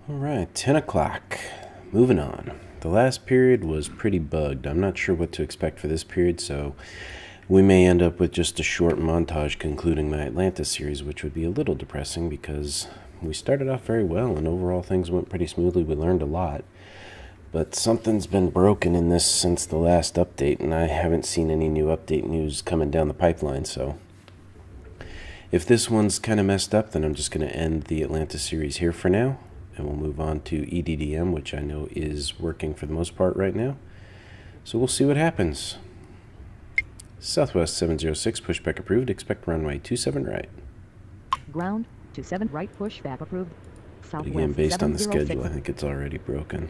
Alright, 10 o'clock. Moving on. The last period was pretty bugged. I'm not sure what to expect for this period, so we may end up with just a short montage concluding my Atlanta series, which would be a little depressing because we started off very well and overall things went pretty smoothly. We learned a lot. But something's been broken in this since the last update, and I haven't seen any new update news coming down the pipeline, so if this one's kind of messed up, then I'm just going to end the Atlanta series here for now. And we'll move on to EDDM, which I know is working for the most part right now. So we'll see what happens. Southwest 706, pushback approved. Expect runway 27 right. Ground, 27 right, pushback approved. But Southwest again, based on the 706. schedule, I think it's already broken.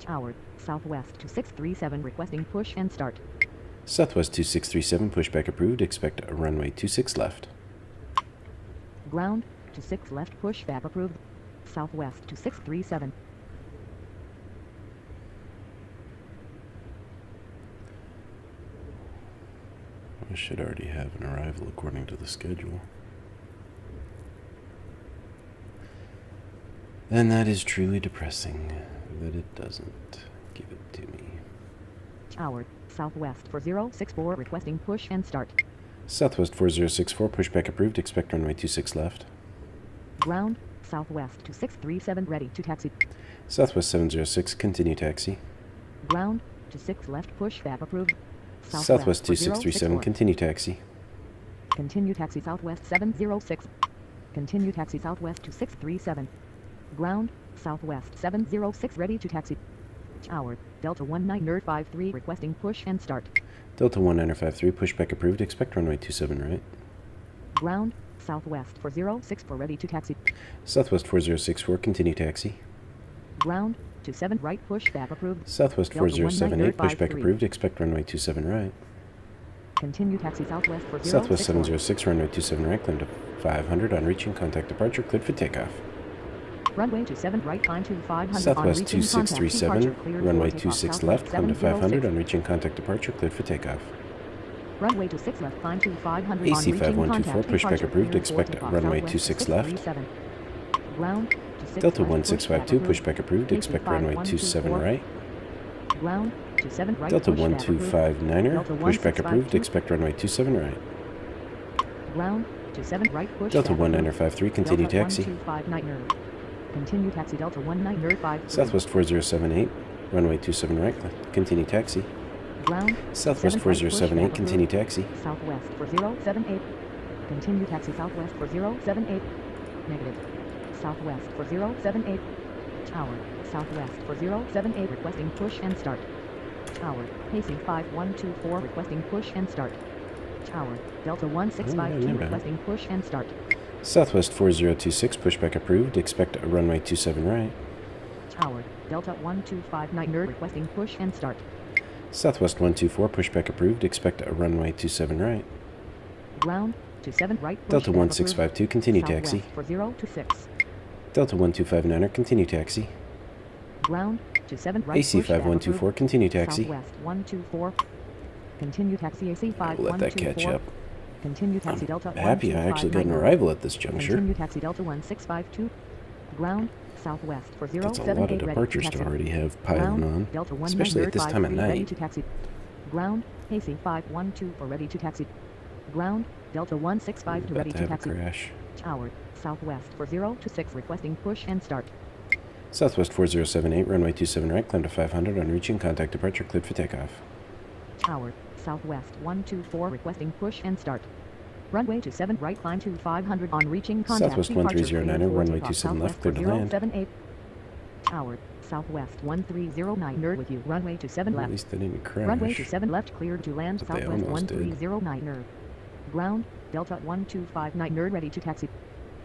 Tower, Southwest 2637, requesting push and start. Southwest 2637, pushback approved. Expect a runway 26 left. Ground, 26 left, pushback approved. Southwest 2637. I should already have an arrival according to the schedule. And that is truly depressing that it doesn't give it to me. Tower, Southwest 4064, requesting push and start. Southwest 4064, pushback approved. Expect runway 26 left. Ground, Southwest 2637, ready to taxi. Southwest 706, continue taxi. Ground, 26 left, pushback approved. Southwest 4064. 2637, continue taxi. Continue taxi Southwest 706. Continue taxi Southwest 2637. Ground, Southwest 706, ready to taxi. Tower, Delta 1953, requesting push and start. Delta 1953, pushback approved. Expect runway 27 right. Ground, Southwest 4064, ready to taxi. Southwest 4064, continue taxi. Ground, 27 right, pushback approved. Southwest Delta 4078, pushback 1953. approved. Expect runway 27 right. Continue taxi Southwest 4064. Southwest 706, runway 27 right, climb to 500 on reaching, contact departure, cleared for takeoff. Runway 27 right, climb to 500 on Southwest reaching, contact 2637, departure, cleared runway for takeoff. 26 Southwest left, climb to 500 706. on reaching, contact departure, cleared for takeoff. Runway 26 left, climb to 500 AC on reaching, 5124, contact pushback departure, approved. cleared for Expect takeoff. runway Southwest 26 left. 637. Ground, 26 Delta left, 1652, pushback pushback approved. AC Expect runway 27 5124. right. Ground, 27 right, Delta pushback approved. 1259er, Delta pushback approved. 1652. Expect runway 27 right. Ground, 27 right, pushback Delta approved. 1953, continue Delta taxi. 1259er. Continue taxi Delta 1953. Southwest 4078, runway 27 right, continue taxi. Ground, Southwest 27 right, 4078, pushback continue approved. taxi. Southwest 4078. Continue taxi Southwest 4078. Negative. Southwest 4078. Tower, Southwest 4078, requesting push and start. Tower, pacing 5124, requesting push and start. Tower, Delta 1652, remember. requesting push and start. Southwest 4026, pushback approved. Expect a runway 27 right. Tower, Delta 1259er, requesting push and start. Southwest 124, pushback approved. Expect a runway 27 right. Ground, 27 right, Delta pushback 1652, continue approved. taxi. Southwest 4026. Delta 1259er, continue taxi. Ground, 27 right, AC pushback 5124, approved. continue taxi. Southwest 124. Continue taxi AC I'll let that 5124. catch up. Continue taxi Delta Happy I actually got an 1259er. arrival at this juncture. Continue taxi Delta 1652. Ground, Southwest That's a 4078, lot of ready to departures taxi. to already have piling Ground, on, Delta especially at this time at 1953, ready night. to taxi. Ground, pacing 512 ready to taxi. Ground, Delta 165 About ready to to have a taxi. crash. Tower, Southwest 4026, requesting push and start. Southwest 4078, runway 27 right, climb to 500 on reaching, contact departure, cleared for takeoff. Tower, Southwest 124, requesting push and start. Runway 27 right, climb to 500 on reaching, contact Southwest departure, 1309er, cleared for runway takeoff. 27 left, Southwest clear to land. 4078. Tower, Southwest 1309er with you. Runway 27 At left. least they didn't crash. Runway 27 left, cleared to land. But they Southwest almost did. 1309er. Ground, Delta 1259er, ready to taxi.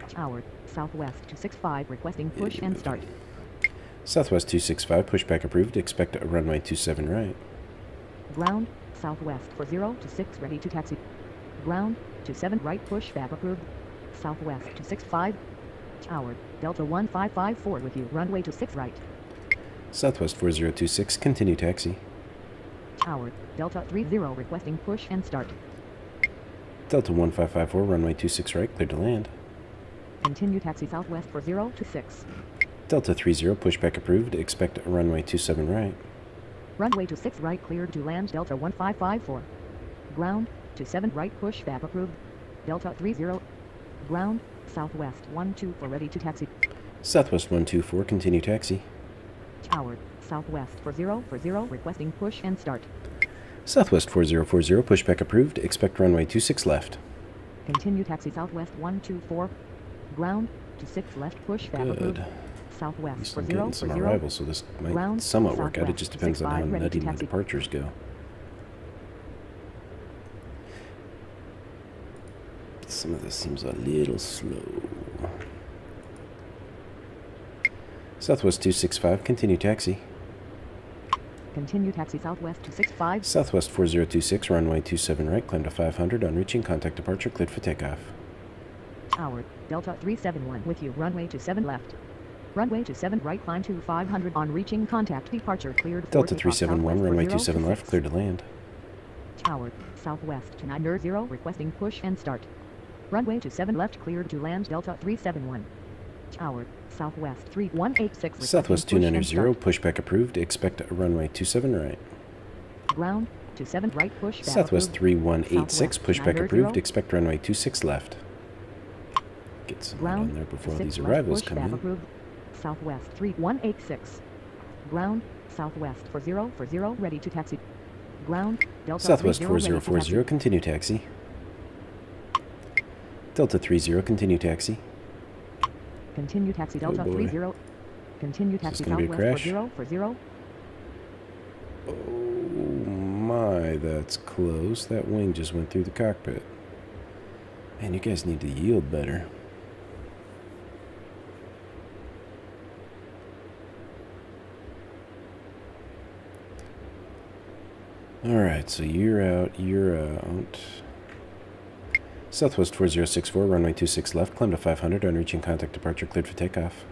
Tower, Southwest 265, requesting push and start. Southwest 265, pushback approved. Expect a runway 27 right. Ground, Southwest 4026, ready to taxi. Ground, 27 right, pushback approved. Southwest 265. Tower, Delta 1554 with you. Runway 26 right. Southwest 4026, continue taxi. Tower, Delta 30, requesting push and start. Delta 1554, runway 26 right, clear to land. Continue taxi Southwest 4026. Delta 30, pushback approved. Expect runway 27 right. Runway 26 right cleared to land Delta 1554. Ground, 27 right pushback approved. Delta 30. Ground, Southwest 124 ready to taxi. Southwest 124, continue taxi. Tower, Southwest 4040 requesting push and start. Southwest 4040, pushback approved. Expect runway 26 left. Continue taxi Southwest 124. Ground, 26 left pushback Good. approved. At Southwest least I'm getting some 4040. arrivals, so this might Ground, somewhat work out. It Southwest just depends on how 65 ready nutty to my taxi. departures go. Some of this seems a little slow. Southwest 265, continue taxi. Continue taxi Southwest 265. Southwest 4026, runway 27 right, climb to 500. On reaching, contact departure, cleared for takeoff. Tower, Delta 371 with you. Runway 27 left. Runway 27 right, climb to 500 on reaching, contact departure cleared for Delta takeoff. 371, Southwest runway 4026. 27 left, cleared to land. Tower, Southwest 290 requesting push and start. Runway 27 left cleared to land Delta 371. Tower, Southwest 3186 Southwest requesting push and 290, start. pushback approved. Expect runway 27 right. Ground, 27 right push. Southwest 3186, Southwest pushback 290. approved. Expect runway 26 left. Get some light on there before all these arrivals come in. Approved. Southwest 3186. Ground, Southwest 4040 ready to taxi. Ground, Delta Southwest 30 ready to 4040, taxi. continue taxi. Delta 30, continue taxi. Continue taxi Delta boy. 30. Continue Is this taxi gonna be a Southwest crash? 4040. Oh my, that's close. That wing just went through the cockpit. Man, you guys need to yield better. Alright, so you're out, you're out. Southwest 4064, runway 26 left, climb to 500, on reaching contact departure, cleared for takeoff.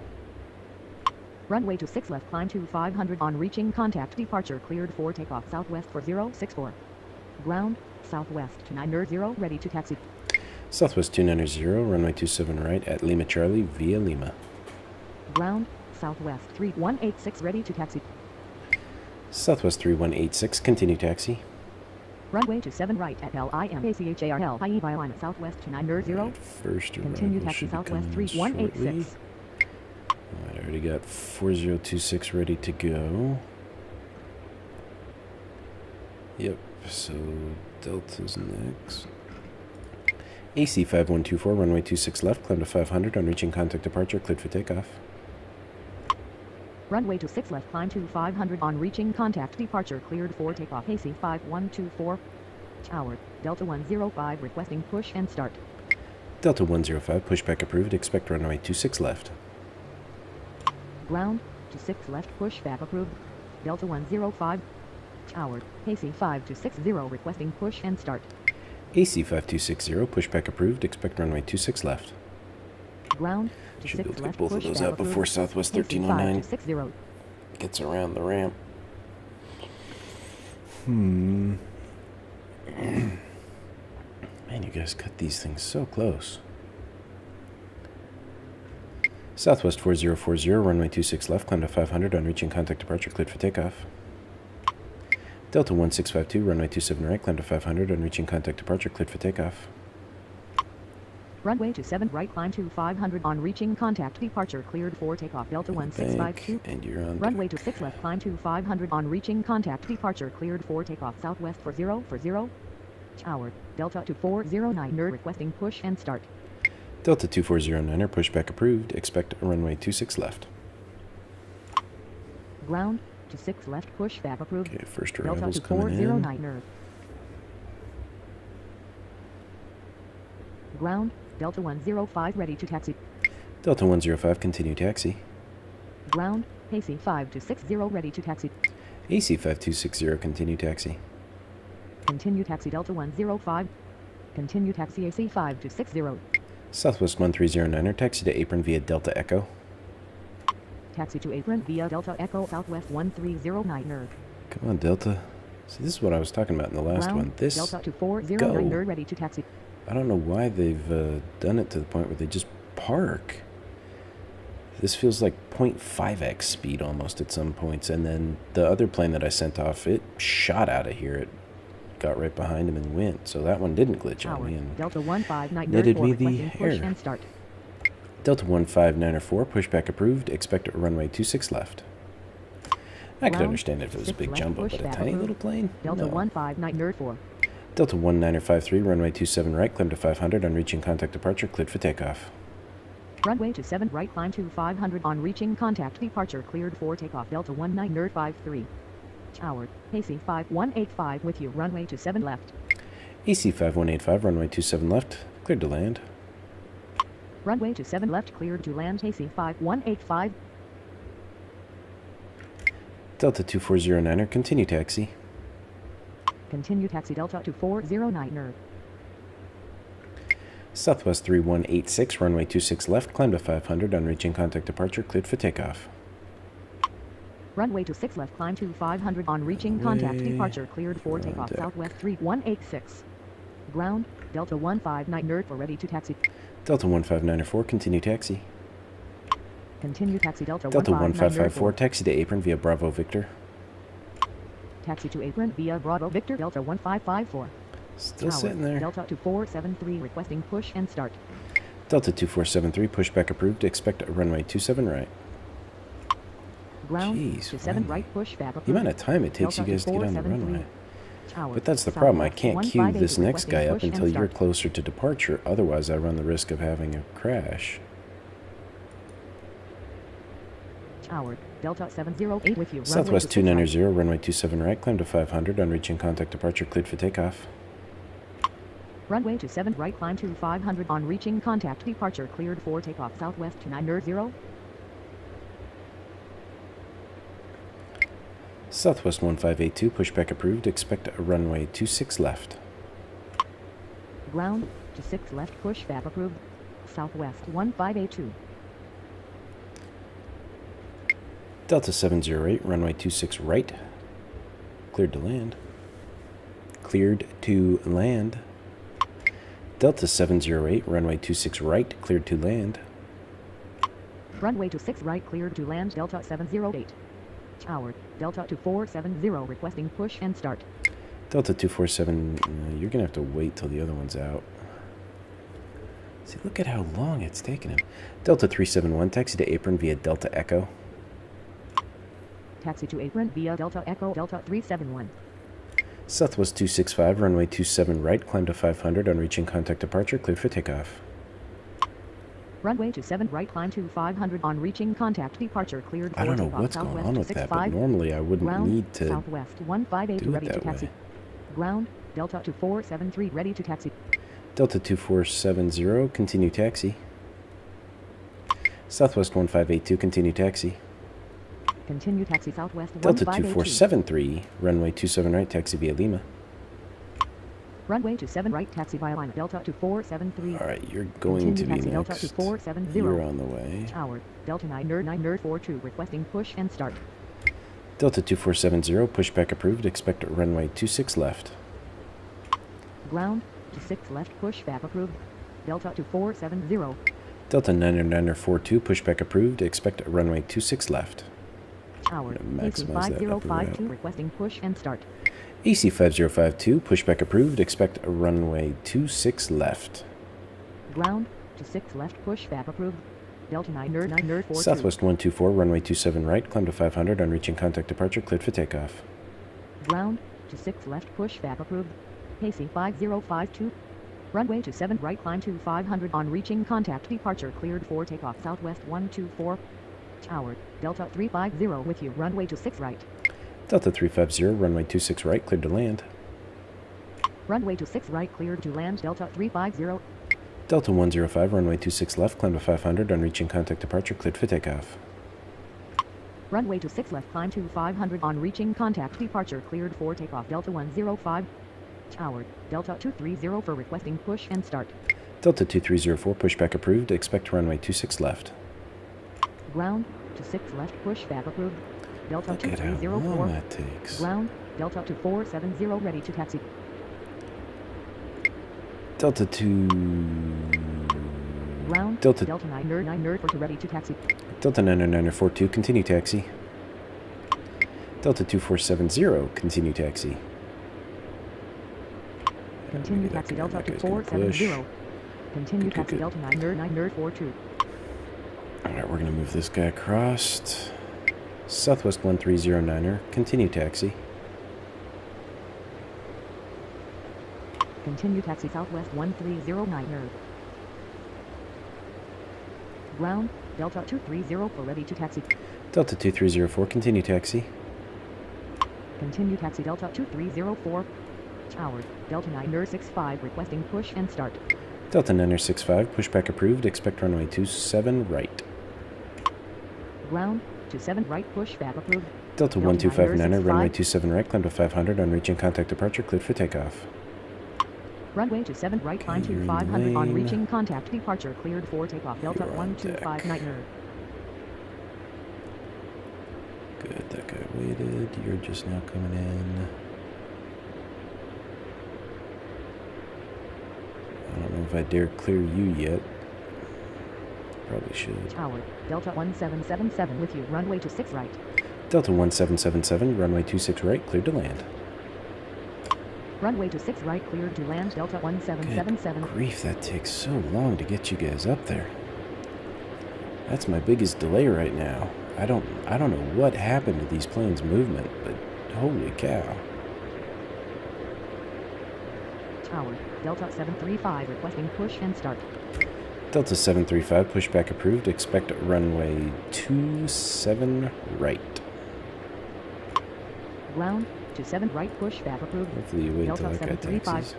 Runway 26 left, climb to 500 on reaching contact departure cleared for takeoff. Southwest 4064. Ground, Southwest 290 ready to taxi. Southwest 290, runway 27 right, at Lima Charlie, via Lima. Ground, Southwest 3186 ready to taxi. Southwest 3186, continue taxi. Runway 27 right at LIMACHARL IE via line Southwest 290. First Continue arrival taxi should be Southwest coming 3186. shortly. Alright, I already got 4026 ready to go. Yep, so Delta's next. AC 5124, runway 26 left, climb to 500, on reaching contact departure, cleared for takeoff. Runway 26 left, climb to 500 on reaching contact departure cleared for takeoff. AC 5124. Tower, Delta 105 requesting push and start. Delta 105, pushback approved, expect runway 26 left. Ground, 26 left pushback approved. Delta 105. Tower, AC 5260 requesting push and start. AC 5260, pushback approved, expect runway 26 left. Ground, Should be able 26 to get left both of those pushback out before approved. Southwest AC 1309 5260. gets around the ramp. Man, you guys cut these things so close. Southwest 4040, runway 26 left, climb to 500, on reaching contact departure, cleared for takeoff. Delta 1652, runway 27 right, climb to 500, on reaching contact departure, cleared for takeoff. Runway 27 right, climb to 500 on reaching contact departure cleared for takeoff. Delta 1652. And you're on Runway deck. 26 left, climb to 500 on reaching contact departure cleared for takeoff. Southwest 4040. Tower, Delta 2409 requesting push and start. Delta 2409er, pushback approved, expect runway 26 left. Ground, 26 left pushback approved. Okay, first Delta arrival's coming in. 2409 Ground, Delta 105 ready to taxi. Delta 105, continue taxi. Ground, AC 5260 ready to taxi. AC 5260, continue taxi. Continue taxi Delta 105. Continue taxi AC 5260. Southwest 1309er, taxi to apron via Delta Echo. Taxi to apron via Delta Echo Southwest 1309 Come on, Delta. See, this is what I was talking about in the last Ground, one. This, Delta 2409 ready to taxi. I don't know why they've done it to the point where they just park. This feels like 0.5x speed almost at some points. And then the other plane that I sent off, it shot out of here. It got right behind him and went. So that one didn't glitch on me and Delta 159 netted me the push error. and start. Delta 15904, pushback approved. Expect runway 26 left. I could understand it if it was a big jumbo, but a tiny little plane? Delta No. 15904. Delta 1953, runway 27 right, climb to 500 on reaching contact departure, cleared for takeoff. Runway 27 right, climb to 500 on reaching contact departure, cleared for takeoff. Delta 19053. Tower, AC 5185 with you, runway 27 left. AC 5185, runway 27 left, cleared to land. Runway 27 left, cleared to land. AC 5185. Delta 2409er, continue taxi. Continue taxi Delta 2409er. Southwest 3186, runway 26 left, climb to 500 on reaching contact departure, cleared for takeoff. Runway 26 left, climb to 500 on reaching contact departure, cleared for takeoff. deck. Southwest 3186. Ground, Delta 159er for ready to taxi. Delta 1594, continue taxi. Continue taxi Delta 1554, taxi to apron via Bravo Victor. Taxi to apron via Bravo Victor. Delta 1554. Still Tower, sitting there. Delta 2473 requesting push and start. Delta 2473, pushback approved, expect a runway 27 right. Ground, Jeez, to 7 finally. right, push back approved. The amount of time it takes you Delta guys to get on the 2473. runway. Tower, But that's the problem, I Southwest can't cue 158 this next requesting guy up push and until you're start. closer to departure, otherwise I run the risk of having a crash. Tower, Delta 708 with you. Southwest runway 290, runway 27 right, climb to 500 on reaching contact departure, cleared for takeoff. Runway 27 right, climb to 500 on reaching contact departure, cleared for takeoff. Southwest 290. Southwest 1582, pushback approved, expect a runway 26 left. Ground, to 6 left, push back approved. Southwest 1582. Delta 708, runway 26 right, cleared to land. Cleared to land. Delta 708, runway 26 right, cleared to land. Runway 26 right, cleared to land. Delta 708. Tower, Delta 2470 requesting push and start. Delta 247, you're going to have to wait till the other one's out. See, look at how long it's taken him. Delta 371, taxi to apron via Delta Echo. Taxi to apron via Delta Echo. Delta 371. Southwest 265, runway 27 right, climb to 500 on reaching contact departure, cleared for takeoff. Runway 27 right, climb to 500 on reaching contact departure, cleared for I don't know takeoff. what's going Southwest on with that, but 265. normally I wouldn't Ground, need to Southwest 158 do it ready to that taxi. way. Ground, Delta 2473 ready to taxi. Delta 2470, continue taxi. Southwest 1582, continue taxi. Continue taxi Southwest Delta 1582. 2473, runway 27 right, taxi via Lima. Runway 27 right, taxi via Lima. Delta 2473. All right, you're going to be taxi Delta next. 2470. You're on the way. Tower, Delta 9er42 requesting push and start. Delta 2470, pushback approved, expect runway 26 left. Ground, to 6 left, push back approved. Delta 2470. Delta 9er42, pushback approved, expect runway 26 left. Tower, I'm gonna AC maximize that upper 5052 route. requesting push and start. AC 5052, pushback approved, expect runway 26 left. Ground, to 6 left, push back approved. Delta 9er42. Southwest 124, runway 27 right, climb to 500 on reaching contact departure, cleared for takeoff. Ground, to 6 left, push back approved. AC 5052. Runway to 7 right, climb to 500 on reaching contact departure, cleared for takeoff. Southwest 124. Tower, Delta 350 with you, runway to 6 right. Delta 350, runway 26 right, cleared to land. Runway to 6 right, cleared to land. Delta 350. Delta 105, runway 26 left, climb to 500 on reaching contact departure, cleared for takeoff. Runway to 6 left, climb to 500 on reaching contact departure, cleared for takeoff. Delta 105. Tower, Delta 230 for requesting push and start. Delta 2304, pushback approved, expect runway 26 left. Ground, to 6 left, push back approved. Delta Look at how long 2304. that takes. Ground, Delta 2470 ready to taxi. Delta Ground, Delta Delta 9er 42 ready to taxi. Delta 90942, continue taxi. Delta 2470, continue taxi. Continue taxi Delta 2470. Continue taxi Good. Delta 9er 42. Alright, we're going to move this guy across. Southwest 1309er, continue taxi. Continue taxi Southwest 1309er. Ground, Delta 2304 ready to taxi. Delta 2304, continue taxi. Continue taxi Delta 2304. Tower, Delta 9er 65 requesting push and start. Delta 9er 65, pushback approved, expect runway 27 right. Ground, 27 right pushback approved. Delta Delta 1259er, 9er runway 65. 27 right, climb to 500, on reaching contact departure, cleared for takeoff. Runway 27 right, climb you're to in 500 on lane. reaching contact departure, cleared for takeoff. Delta You're on 1259er. Good, that guy waited, you're just now coming in. I don't know if I dare clear you yet. Probably should. Tower, Delta 1777 with you, runway 26 right. Delta 1777, runway 26 right, cleared to land. Runway 26 right, cleared to land. Delta 1777. Good grief, that takes so long to get you guys up there. That's my biggest delay right now. I don't know what happened to these planes' movement, but holy cow. Tower, Delta 735 requesting push and start. Delta 735, pushback approved, expect runway 27 right. Ground, 27 right pushback approved. Hopefully you wait Delta till that guy 735. taxis.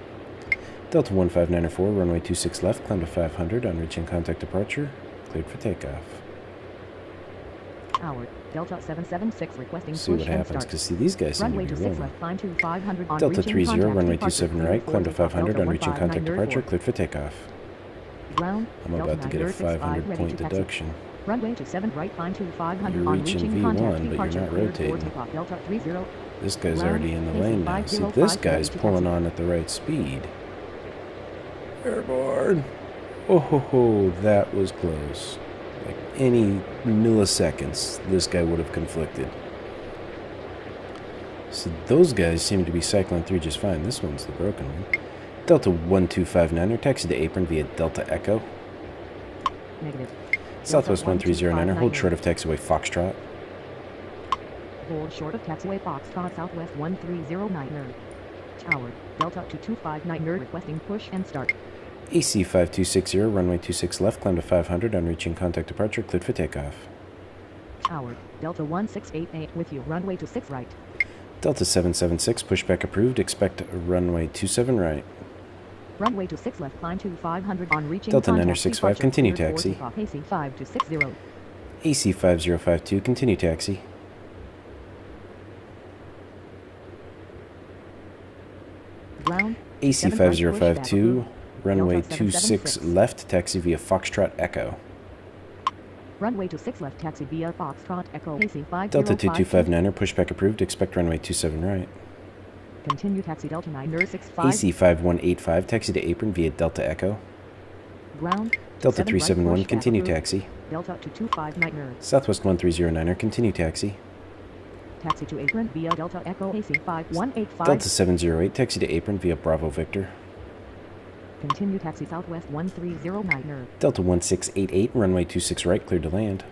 Delta 1594, runway 26 left, climb to 500, on reaching contact departure, cleared for takeoff. Tower, Delta 776 requesting See push what and happens, start. because see, these guys seem Runway to be 26 rolling. left, climb to 500 on Delta reaching 30, contact runway departure, 27 cleared right, for climb to takeoff. 500, Delta on reaching contact 1594. departure, cleared for takeoff. Ground, I'm Delta about to get a 965 500 ready point to taxi. deduction. Runway 27 right, climb to 500 You're on reaching reaching contact V1, but you're departure, not cleared for rotating. takeoff. Delta 30. This guy's Ground, already in the AC lane now. See, 505 this ready guy's to pulling taxi. on at the right speed. Airborne. Oh ho ho, that was close. Like any milliseconds, this guy would have conflicted. So those guys seem to be cycling through just fine. This one's the broken one. Delta 1259er, taxi to apron via Delta Echo. Negative. Southwest Delta 1309er, hold 1259er. short of taxiway Foxtrot. Hold short of taxiway Foxtrot Southwest 1309er. Tower, Delta 2259er requesting push and start. AC 5260, runway 26 left, climb to 500, on reaching contact departure, cleared for takeoff. Tower, Delta 1688 with you, runway 26 right. Delta 776, pushback approved, expect runway 27 right. Runway 26 left, climb to 500 on reaching Delta contact 965, departure, continue cleared for taxi. takeoff. AC 5260. AC 5052, continue taxi. Ground, AC 7 right pushback 5052, approved. runway Delta 26 776. left, taxi via Foxtrot Echo. Runway 26 left, taxi via Foxtrot Echo. AC 5052. Delta 2259er, pushback approved, expect runway 27 right. Continue taxi Delta 965. AC 5185, taxi to apron via Delta Echo. Ground, Delta 7 right 371, pushback continue approved. taxi. Delta 2259er. Southwest 1309er, continue taxi. Taxi to apron via Delta Echo. AC 5185. Delta 708, taxi to apron via Bravo Victor. Continue taxi Southwest 1309er. Delta 1688, runway 26 right, cleared to land.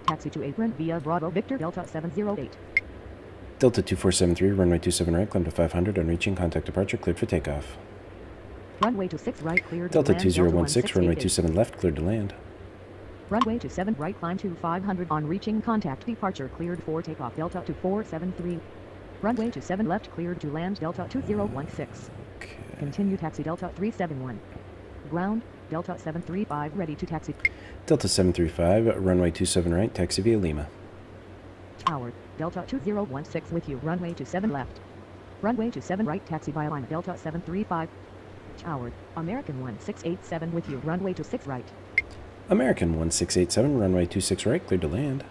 Taxi to apron via Bravo Victor. Delta 708. Delta 2473, runway 27 right, climb to 500, on reaching contact departure, cleared for takeoff. Runway 26 right, cleared Delta to land. 2016, runway 1688. 27 left, cleared to land. Runway 27 right, climb to 500 on reaching contact departure, cleared for takeoff. Delta 2473. Runway 27 left, cleared to land. Delta 2016. Okay. Continue taxi Delta 371. Ground, Delta 735 ready to taxi. Delta 735, runway 27 right, taxi via Lima. Tower, Delta 2016 with you. Runway 27 left. Runway 27 right, taxi via Lima. Delta 735. Tower, American 1687 with you. Runway 26 right. American 1687, runway 26 right, cleared to land.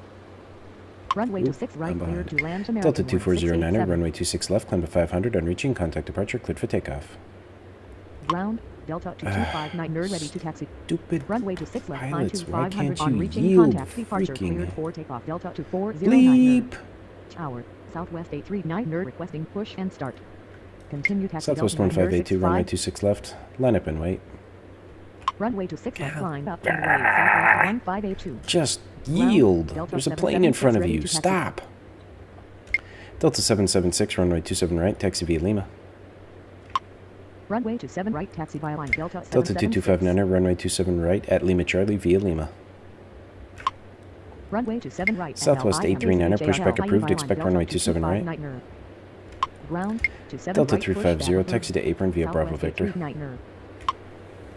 Runway Oop, 26 right, I'm cleared behind. to land. American Delta 2409er, 1687. runway 26 left, climb to 500, on reaching contact departure, cleared for takeoff. Ground, Delta 2259 ready to taxi. Stupid Runway to 6 left, climb pilots, to why 500 can't on you reaching yield? contact departure Freaking cleared for takeoff. Delta 2409 bleep. Tower, Southwest 839 requesting push and start. Continue taxi Southwest Delta 1582, runway 965. 26 left. Line up and wait. Runway to 6 left, climb up and wait. Southwest 1582. Just Ground, yield. Delta There's a plane in 776 front of ready you. to taxi. Stop. Delta 776, runway 27 right, taxi via Lima. Runway to 7 right, taxi via line Delta 776. Delta 2259, runway 27 right at Lima Charlie via Lima. Runway to 7 right. Southwest 839, pushback approved, expect runway 27 right. Ground to 7 Delta right, 350, taxi to apron via Bravo Victor.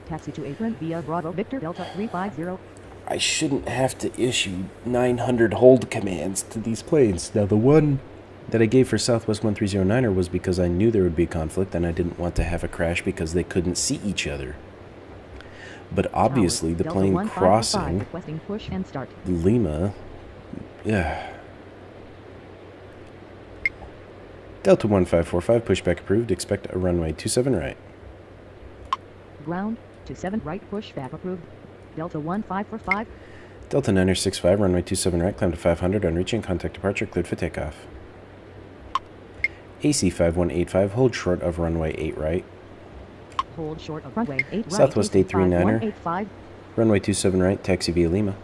Taxi to apron via Bravo Victor Delta 350. I shouldn't have to issue 900 hold commands to these planes. Now the one that I gave for Southwest 1309er was because I knew there would be conflict and I didn't want to have a crash because they couldn't see each other. But obviously the plane crossing requesting push and start. Lima, Delta 1545, pushback approved, expect a runway 27 right. Ground to 7 right, pushback approved. Delta 1545. Delta 965, runway 27 right, climb to 500, on reaching, contact departure, cleared for takeoff. AC 5185, hold short of runway 8 right. Hold short of runway 8 right. Southwest 839er, 5185. runway 27 right, taxi via Lima.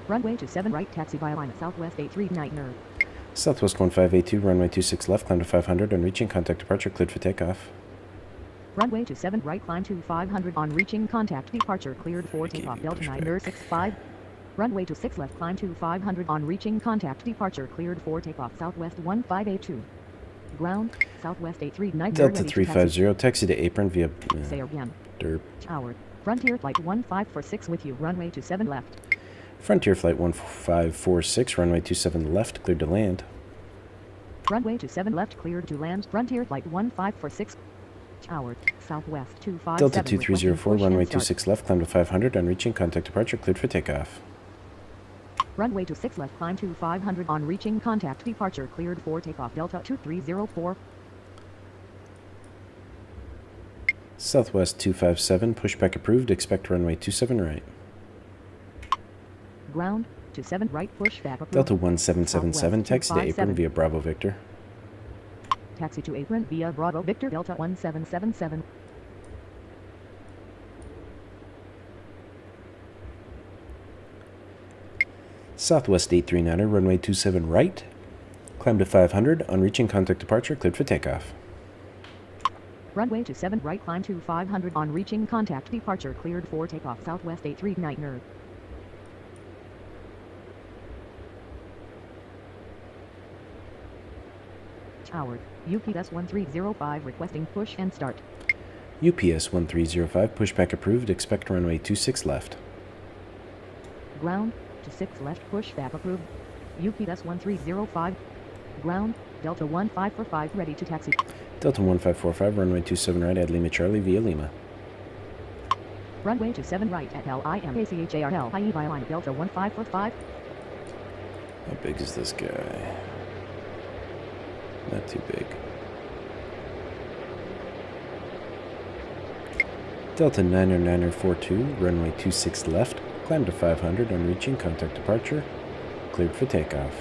Runway to 7 right, taxi via line Southwest 839er. Southwest 1582, runway 26 left, climb to 500, on reaching, contact departure, cleared for takeoff. Runway to 7 right, climb to 500 on reaching contact departure cleared for takeoff. Delta 965. Runway to 6 left, climb to 500 on reaching contact departure cleared for takeoff. Southwest 1582. Ground, Southwest 839. Delta 350, taxi to apron via Say again. Derp. Tower, Frontier Flight 1546 with you. Runway to 7 left. Frontier Flight 1546, runway 27 left, cleared to land. Runway to 7 left, cleared to land. Frontier Flight 1546. Tower, Southwest 257. Delta 2304, runway 26 left, climb to 500, on reaching, contact departure, cleared for takeoff. Runway to 6 left, climb to 500 on reaching contact departure cleared for takeoff. Delta 2304. Southwest 257, pushback approved, expect runway 27 right. Ground to 7 right, pushback approved. Delta 1777, taxi to apron via Bravo Victor. Taxi to apron via Bravo Victor. Delta 1777. Southwest 839er, runway 27 right, climb to 500, on reaching, contact departure, cleared for takeoff. Runway to 7 right, climb to 500 on reaching contact departure cleared for takeoff. Southwest 839er. Tower, UPS 1305 requesting push and start. UPS 1305, pushback approved, expect runway 26 left. Ground to 6 left, pushback approved. UPS 1305. Ground, Delta 1545 ready to taxi. Delta 1545, runway 27 right at Lima Charlie via Lima. Runway to 7 right at LIMACHARL IE via line Delta 1545. How big is this guy? Not too big. Delta 90942, runway 26 left, climb to 500, on reaching, contact departure, cleared for takeoff.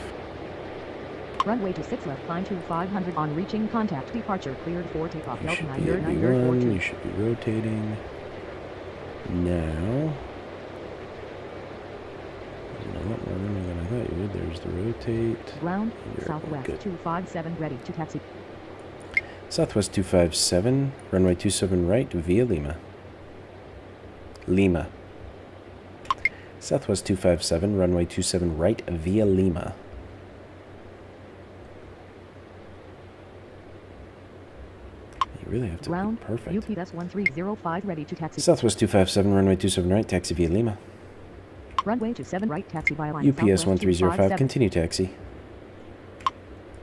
Runway to 6 left, climb to 500 on reaching contact departure cleared for takeoff. You Delta should be at 90942. B1, you should be rotating. Now, a lot more room than I thought you would. There's the rotate. Ground, You're Southwest good. 257 ready to taxi. Southwest 257, runway 27 right via Lima. Lima. Southwest 257, runway 27 right via Lima. You really have to Ground, be perfect. UPS 1305 ready to taxi. Southwest 257, runway 27 right, taxi via Lima. Runway to 7 right, taxi via line. UPS Southwest 1305, 257. continue taxi.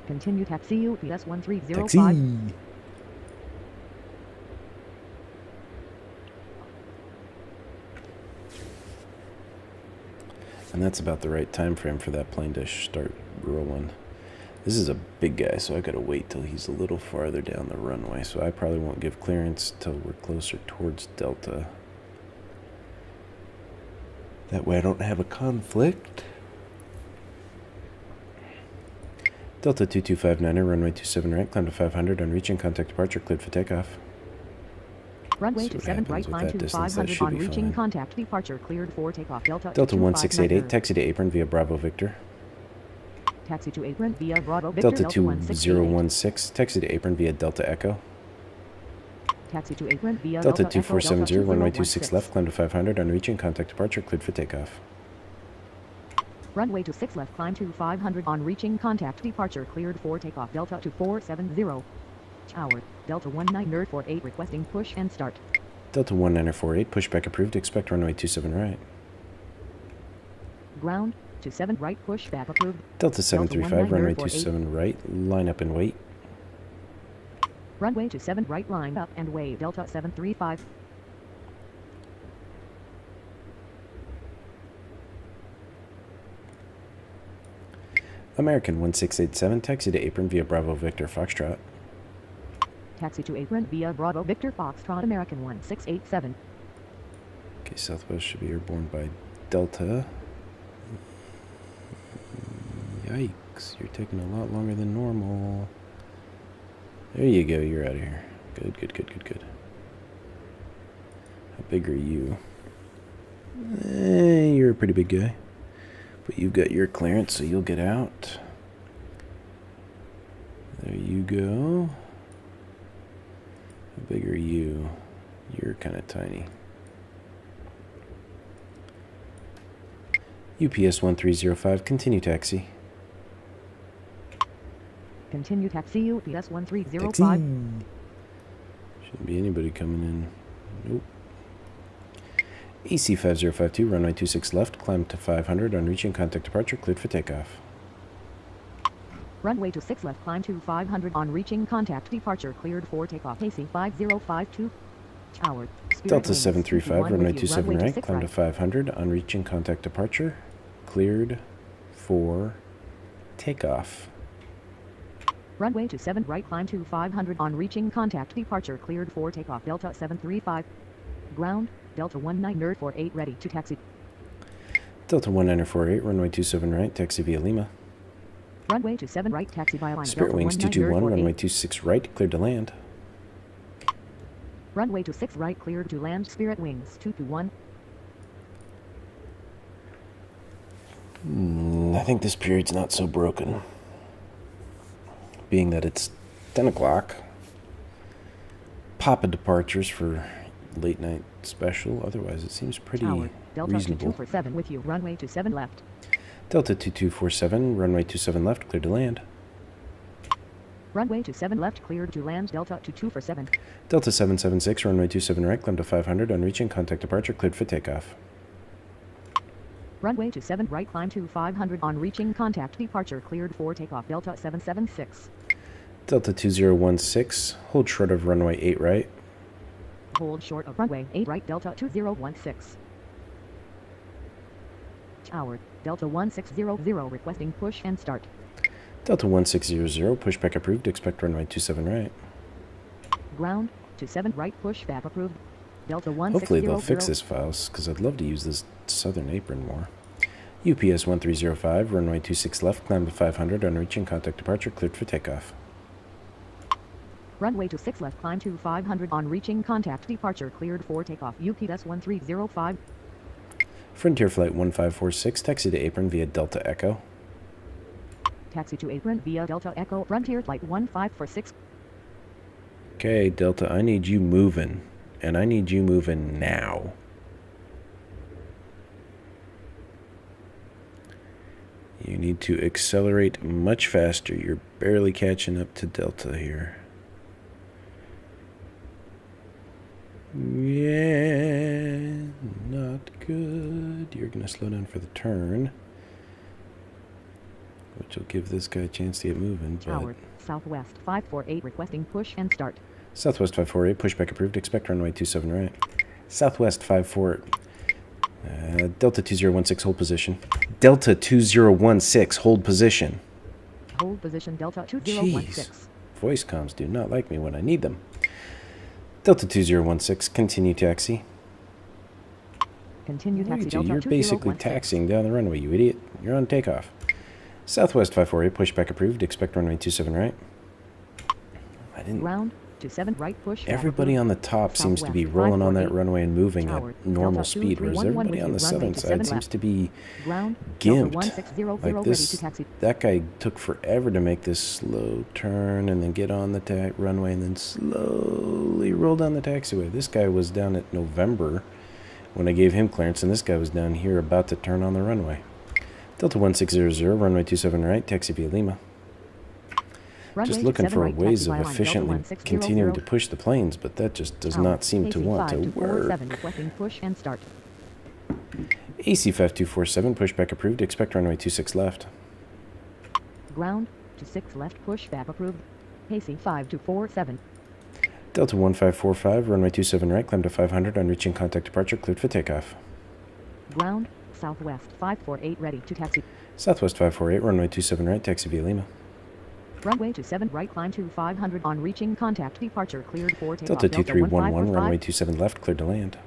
Continue taxi, UPS 1305. Taxi! And that's about the right time frame for that plane to start rolling. This is a big guy, so I gotta wait till he's a little farther down the runway, so I probably won't give clearance till we're closer towards Delta. That way I don't have a conflict. Delta 2259er, runway 27 right, climb to 500, on reaching, contact departure, cleared for takeoff. Runway 27 right, climb to 500, on reaching, contact departure, cleared for takeoff. Delta 1688, taxi to apron via Bravo Victor. Taxi to apron via Bravo Victor. Delta 2016, taxi to apron via Delta Echo. Taxi to apron via Delta Echo, 2470, runway 26 left, climb to 500, on reaching, contact departure, cleared for takeoff. Runway 26 left, climb to 500, on reaching, contact departure, cleared for takeoff. Delta 2470, tower. Delta 1948, requesting push and start. Delta 1948, pushback approved, expect runway 27 right. Ground, 27 right, pushback approved. Delta 735, runway 27 right, line up and wait. Runway 27 right, line up and wait. Delta 735. American 1687, taxi to apron via Bravo Victor Foxtrot. Taxi to apron via Bravo Victor Foxtrot, American 1687. Okay, Southwest should be airborne by Delta. Yikes, you're taking a lot longer than normal. There you go, you're out of here. Good, good, good, good, good. How big are you? You're a pretty big guy. But you've got your clearance, so you'll get out. There you go. How big are you? You're kind of tiny. UPS 1305, continue taxi. Continue taxi, UPS 1305. Taxi. Shouldn't be anybody coming in. Nope. AC 5052, runway 26 left, climb to 500, on reaching, contact departure, cleared for takeoff. Runway 26 left, climb to 500, on reaching, contact departure, cleared for takeoff. AC 5052, tower. Delta 735, runway 27 right, climb to 500, on reaching, contact departure, cleared for takeoff. Runway 27 right, climb to 500, on reaching, contact departure, cleared for takeoff. Delta 735. Ground, Delta 1948, ready to taxi. Delta 1948, runway 27 right, taxi via Lima. Runway 27 right, taxi via Lima. Spirit Wings 221, runway 26 right, cleared to land. Runway 26 right, cleared to land. Spirit Wings 221. I think this period's not so broken. Being that it's 10 o'clock. Papa departures for late night special. Otherwise, it seems pretty Delta reasonable. 2247 with you. Runway 27 left. Delta 2247, runway 27 left, cleared to land. Runway 27 left, cleared to land. Delta 2247. Delta 776, runway 27 right, climb to 500, on reaching, contact departure, cleared for takeoff. Runway 27 right, climb to 500, on reaching, contact departure, cleared for takeoff. Delta 776. Delta 2016, hold short of runway 8 right. Hold short of runway 8 right. Delta 2016. Tower, Delta 1600, requesting push and start. Delta 1600, pushback approved, expect runway 27 right. Ground, 27 right, pushback approved. Delta 1600. Hopefully they'll fix this files, because I'd love to use this southern apron more. UPS 1305, runway 26 left, climb to 500, on reaching, contact departure, cleared for takeoff. Runway 26 left, climb to 500, on reaching, contact departure, cleared for takeoff. UPS 1305. Frontier Flight 1546, taxi to apron via Delta Echo. Taxi to apron via Delta Echo. Frontier Flight 1546. Okay, Delta, I need you moving. And I need you moving now. You need to accelerate much faster. You're barely catching up to Delta here. Yeah, not good. You're going to slow down for the turn, which will give this guy a chance to get moving. Tower, Southwest 548, requesting push and start. Southwest 548, pushback approved, expect runway 27 right. Southwest 54, Delta 2016, hold position. Delta 2016, hold position. Hold position Delta Jeez. 2016. Voice comms do not like me when I need them. Delta 2016, continue taxi. Continue taxi Delta You're basically 2016. taxiing down the runway, you idiot. You're on takeoff. Southwest 548, pushback approved. Expect runway 27 right. I didn't... Ground 27 right push. Everybody on the top seems to be rolling on that runway and moving at normal speed, whereas everybody on the southern side seems to be gimped. Like this, that guy took forever to make this slow turn and then get on the runway and then slowly roll down the taxiway. This guy was down at November when I gave him clearance, and this guy was down here about to turn on the runway. Delta 1600, runway 27 right, taxi via Lima. Just looking for ways of efficiently continuing to push the planes, but that just does not seem to want to work. Push and start. AC 5247, pushback approved. Expect runway 26 left. Ground 26 left, pushback approved. AC 5247. Delta 1545, runway 27 right, climb to 500 on reaching contact departure, cleared for takeoff. Ground Southwest 548, ready to taxi. Southwest 548, runway 27 right, taxi via Lima. Runway 27 right, climb to 500 on reaching contact departure, cleared for takeoff. Delta 2311, runway 27 left, cleared to land.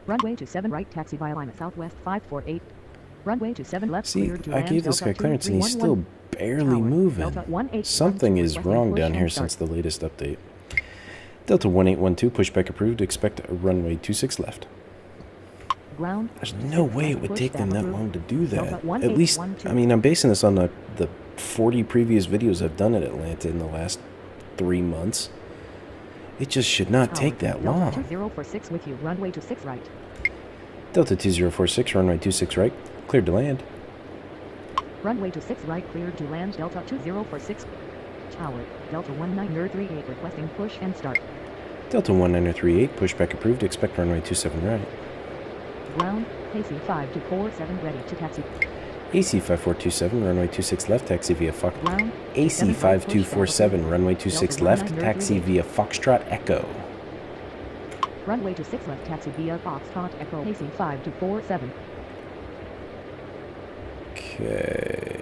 Runway 27 right, taxi via Lima, Southwest 548. Runway 27 left, cleared to I land. gave this guy clearance and he's still barely moving. Something is wrong down here since the latest update. Delta 1812, pushback approved. Expect runway 26 left. Ground. There's no way it would take them that long to do that. At least, I mean, I'm basing this on the 40 previous videos I've done at Atlanta in the last 3 months. It just should not take that long. Delta 2046 with you, runway 26 right. Delta 2046, runway 26 right, cleared to land. Runway 26 right, cleared to land. Delta 2046. Tower, Delta 1938, requesting push and start. Delta 1938, pushback approved. Expect runway 27 right. Ground, AC 5247, ready to taxi. AC 5427, runway 26 left, taxi via Fox. Ground, AC 5247, runway 26 left, taxi via Foxtrot Echo. Runway 26 left, taxi via Foxtrot Echo. AC 5247. Okay.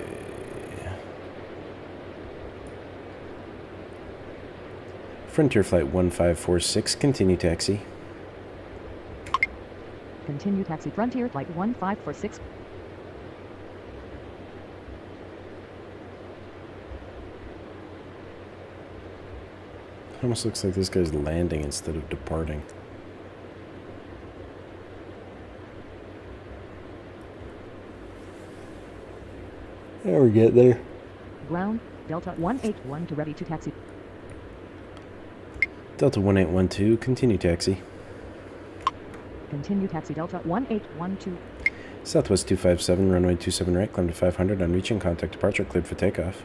Frontier Flight 1546, continue taxi. Continue taxi, Frontier Flight 1546. Almost looks like this guy's landing instead of departing. There we get there. Ground, Delta 181 to ready to taxi. Delta 1812, continue taxi. Continue taxi, Delta 1812. Southwest 257, runway 27 right, climb to 500 on reaching contact departure, cleared for takeoff.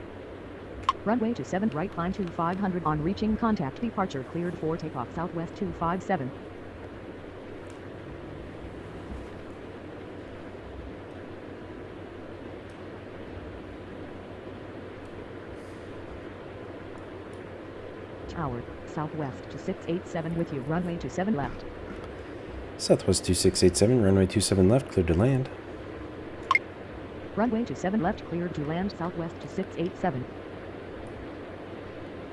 Runway 27 right, climb to 500 on reaching contact departure, cleared for takeoff. Southwest 257. Tower, Southwest 2687 with you, runway 27 left. Southwest 2687, runway 27 left, cleared to land. Runway 27 left, cleared to land. Southwest 2687.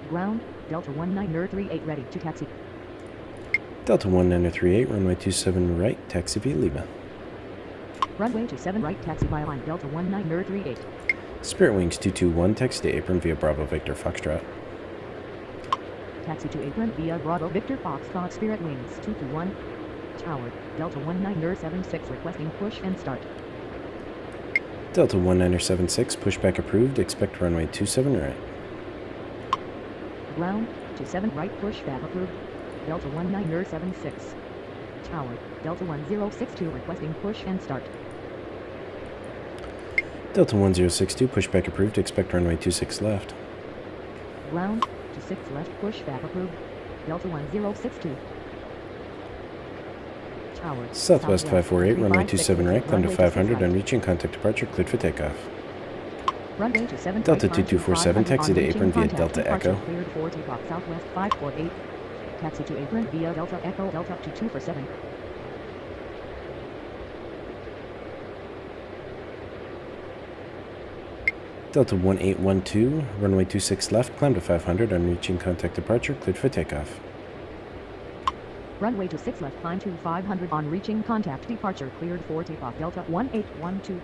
Ground, Delta 1938, ready to taxi. Delta 1938, runway 27 right, taxi via Lima. Runway 27 right, taxi via line, Delta 1938. Spirit Wings 221, taxi to apron via Bravo Victor Foxtrot. Taxi to apron via Bravo Victor Foxtrot, Spirit Wings 221. Tower, Delta 1976, requesting push and start. Delta 1976, pushback approved. Expect runway 27 right. Ground, 27 right, pushback approved. Delta 1976. Tower, Delta 1062, requesting push and start. Delta 1062, pushback approved. Expect runway 26 left. Ground, 26 left, pushback approved. Delta 1062. Tower, Southwest 548, runway 27 right, climb to 500 on reaching contact departure, cleared for takeoff. Runway 27 Delta right, 2247, taxi to apron via Delta departure, Echo. cleared for takeoff. Southwest 548. Taxi to apron via Delta Echo, Delta 2247. Delta 1812, runway 26 left, climb to 500 on reaching contact departure, cleared for takeoff. Runway 26 left, climb to 500 on reaching contact departure, cleared for takeoff. Delta 1812.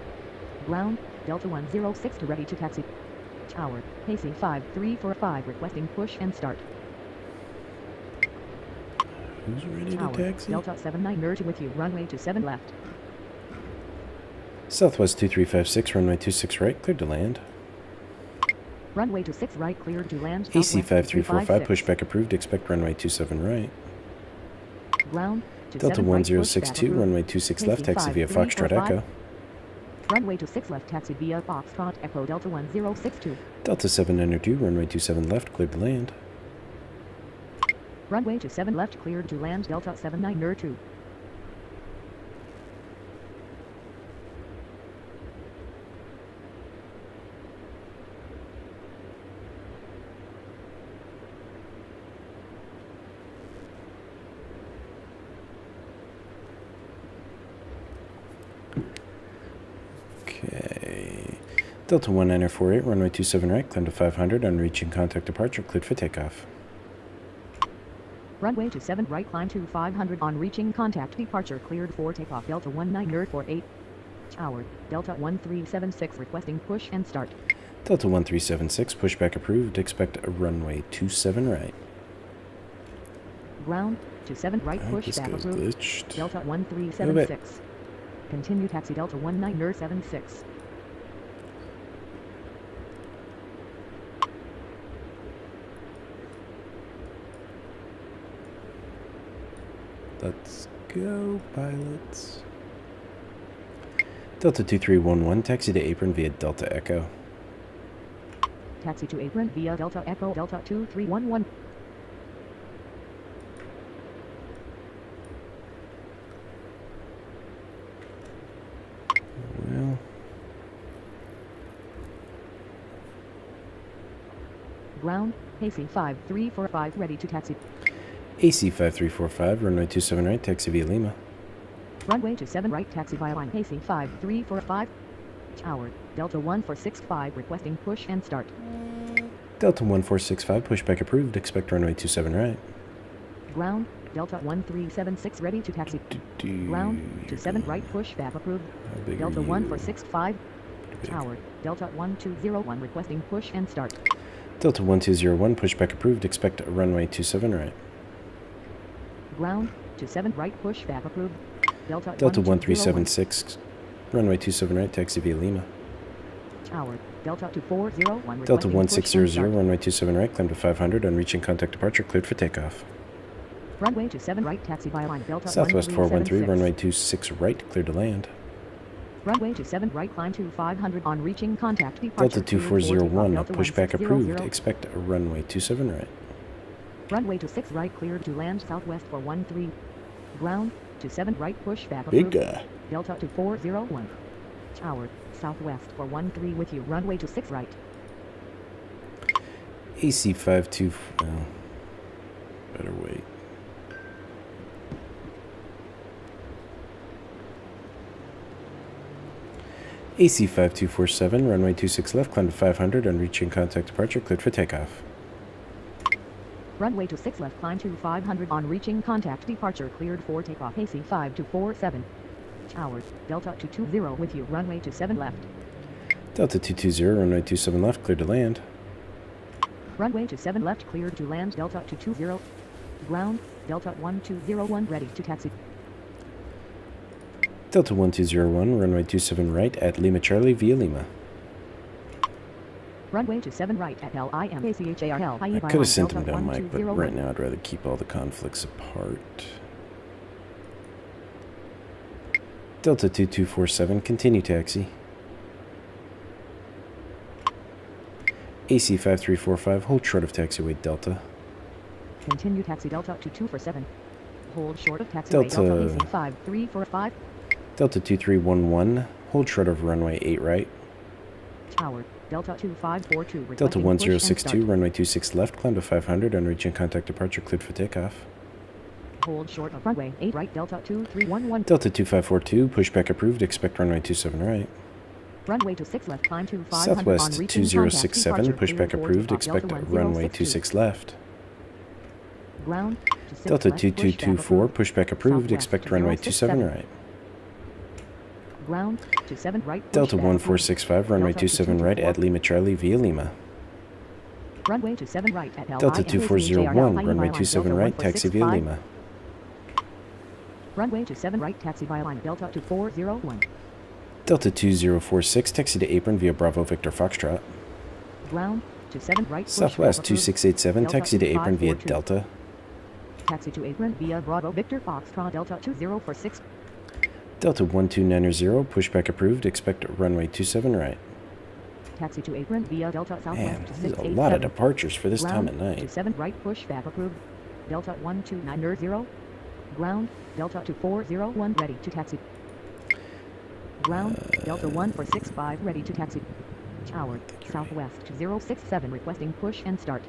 Ground, Delta 106 to ready to taxi. Tower, AC 5345 requesting push and start. Who's ready Tower, to taxi? Delta 79 merge with you, runway 27 left. Southwest 2356, runway 26 right, cleared to land. Runway 26 right, cleared to land. AC Southwest 5345, 2356. pushback approved, expect runway 27 right. Ground, Delta 27 right, 1062, pushback runway approved. 26 left, AC taxi via 5345. Foxtrot Echo. Runway 26 left, taxi via Foxtrot Echo, Delta 1062. Delta 792, runway 27 left, cleared to land. Runway 27 left, cleared to land. Delta 79er2. Okay. Delta 1948, runway 27 right, climb to 500 on reaching contact departure, cleared for takeoff. Runway 27 right, climb to 500 on reaching contact departure, cleared for takeoff. Delta 1948. Tower, Delta 1376 requesting push and start. Delta 1376, pushback approved, expect a runway 27 right. Ground, 27 right, Alright, this pushback goes approved. glitched. Delta 1376. Continue taxi Delta 1976. Let's go, pilots. Delta 2311, taxi to apron via Delta Echo. Taxi to apron via Delta Echo, Delta 2311. Well, Ground, AC 5345 ready to taxi. AC 5345, runway 27 right, taxi via Lima. Runway 27 right, taxi via line AC 5345. Tower, Delta 1465 requesting push and start. Delta 1465, pushback approved, expect runway 27 right. Ground, Delta 1376 ready to taxi. Ground, 27 right, pushback approved. Delta 1465. Tower, Delta 1201 requesting push and start. Delta 1201, pushback approved, expect runway 27 right. Ground, 27 right, pushback approved. Delta 1376, runway 27 right, taxi via Lima. Tower, Delta 2401 Delta requesting push and 1600, start. runway 27 right, climb to 500 on reaching contact departure, cleared for takeoff. Runway 27 right, taxi via line Delta Southwest 413, 1376. runway 26 right, cleared to land. Runway 27 right, climb to 500 on reaching contact departure. Delta 2401, Delta pushback 1600. approved, expect a runway 27 right. Runway 26 right, cleared to land Southwest 413. Ground, 27 right, pushback Big approved. guy. Delta 2401. Tower, Southwest 413 with you, runway 26 right. AC 52, well, better wait. AC 5247, runway 26 left, climb to 500 on reaching contact departure, cleared for takeoff. Runway 26 left, climb to 500 on reaching contact departure, cleared for takeoff. AC 5247. Tower, Delta 220 with you, runway 27 left. Delta 220, runway 27 left, cleared to land. Runway 27 left, cleared to land Delta 220. Ground, Delta 1201 ready to taxi. Delta 1201, runway 27 right at Lima Charlie via Lima. Runway 27 right at LIMACHARL. I could have sent him down Mike, but right now I'd rather keep all the conflicts apart. Delta 2247, continue taxi. AC 5345, hold short of taxiway Delta. Continue taxi Delta 2247. Hold short of taxiway Delta- Delta AC 5345. Delta 2311, hold short of runway 8 right. Tower, Delta 2542 Delta requesting push and 1062, start. runway 26 left, climb to 500 on reaching contact departure, cleared for takeoff. Hold short of runway 8 right Delta 2311. Delta 2542, pushback approved, expect runway 27 right. Runway to 6 left, climb to 500 on Southwest reaching 2067, contact, pushback departure, approved, clear expect for runway 1062. 26 left. Ground to 6 Delta left, 2224, pushback pushback approved, Southwest expect to runway 27 067. right. Ground to 7 right, Delta pushback 1465, runway Delta 27 right 224. at Lima Charlie via Lima. Runway to 7 right at Delta 2401, runway 27 right, taxi via Lima. Runway to 7 right, taxi via line Delta 2401. Delta 2046, taxi to apron via Bravo Victor Foxtrot. Ground to 7 right, Southwest 2687, Delta taxi to apron via 2542. Delta. Taxi to apron via Bravo Victor Foxtrot Delta 2046. Delta 12900, pushback approved, expect runway 27 right. Taxi to apron via Delta Southwest Man, to this is a 687. lot of departures for this time Ground at to night. 7 right, pushback approved. Delta 12900. Ground Delta 2401 ready to taxi. Ground Delta 1465 ready to taxi. Tower Southwest 2067 requesting push and start.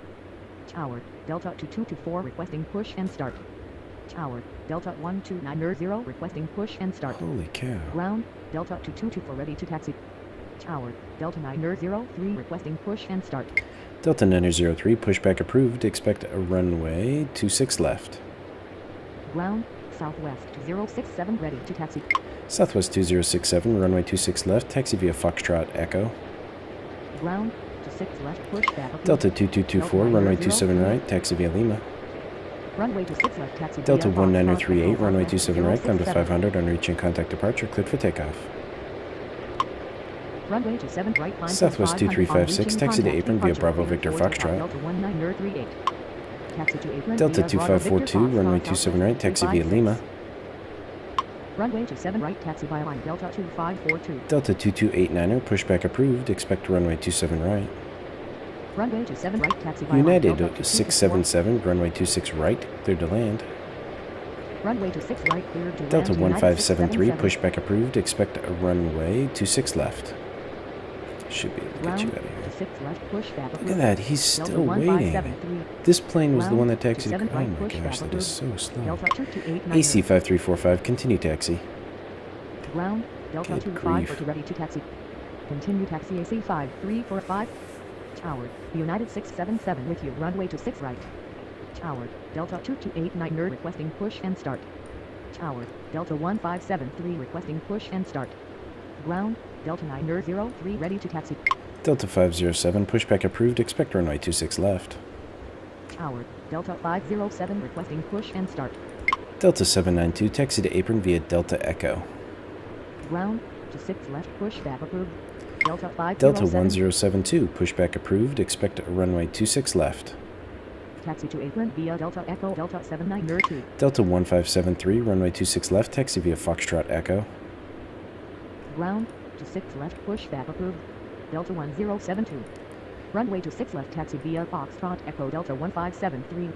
Tower Delta 2224 requesting push and start. Tower Delta 12900 requesting push and start. Holy cow. Ground Delta 2224 ready to taxi. Tower Delta 903 requesting push and start. Delta 903, pushback approved, expect a runway 26 left. Ground Southwest 2067 ready to taxi. Southwest 2067, runway 26 left, taxi via Foxtrot Echo. Ground to 6 left, pushback approved. Delta 2224, runway 27 right, taxi via Lima. Runway to 6 left, taxi Delta via Foxtrot 1938, Echo, runway Southwest 27 right, climb to 067. 500 on reaching contact departure, cleared for takeoff. Runway to 7 right, climb to Southwest 500 on 2356, reaching taxi to contact, apron via departure Bravo cleared Victor for takeoff, Foxtrot. Delta 1938. Taxi to apron Delta via Bravo Victor 2542, Foxtrot, runway 27 right, taxi via 256. Lima. Runway to 7 right, taxi via line Delta 2542. Delta 2289er, pushback approved, expect runway 27 right. Runway to 7 right, taxi via line United Delta 677, runway 26 right, cleared to land. Runway to 6 right, cleared to Delta land. 1573, United 677. pushback approved, expect a runway 26 left. Should be able to get you Ground out of here. to 6 left, pushback Look approved. at that, he's Delta still waiting. 1573. This plane was the Ground one that to taxied. 7 Oh right, my pushback gosh, that is so approved. slow. Delta 2289. AC 5345, continue taxi. Ground Delta Good 25 grief. ready to taxi. Continue taxi AC 5345. Tower United 677 with you. Runway to 6 right. Tower Delta 2289 requesting push and start. Tower Delta 1573 requesting push and start. Ground Delta 903 ready to taxi. Delta 507, pushback approved, expect runway 26 left. Tower Delta 507 requesting push and start. Delta 792, taxi to apron via Delta Echo. Ground to 6 left, pushback approved. Delta 507. Delta 1072, pushback approved, expect a runway 26 left. Taxi to apron via Delta Echo Delta 7902. Delta 1573, runway 26 left, taxi via Foxtrot Echo. Ground to 6 left, pushback approved. Delta 1072. Runway to 6 left, taxi via Foxtrot Echo Delta 1573.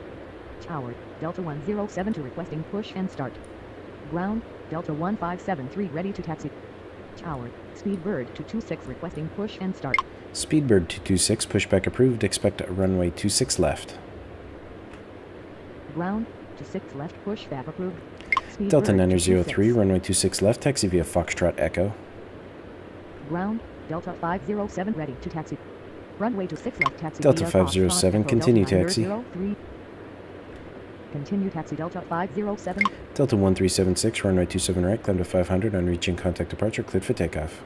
Tower Delta 1072 requesting push and start. Ground Delta 1573 ready to taxi. Tower Speedbird 226 requesting push and start. Speedbird 226, pushback approved, expect a runway 26 left. Ground to 6 left, pushback approved. Speedbird Delta 226. 903, runway 26 left, taxi via Foxtrot Echo. Ground Delta 507 ready to taxi. Runway to 6 left, taxi Delta via 507, Foxtrot Echo, continue Delta taxi. 903. Continue taxi Delta 507. Delta 1376, runway 27 right, climb to 500 on reaching contact departure, cleared for takeoff.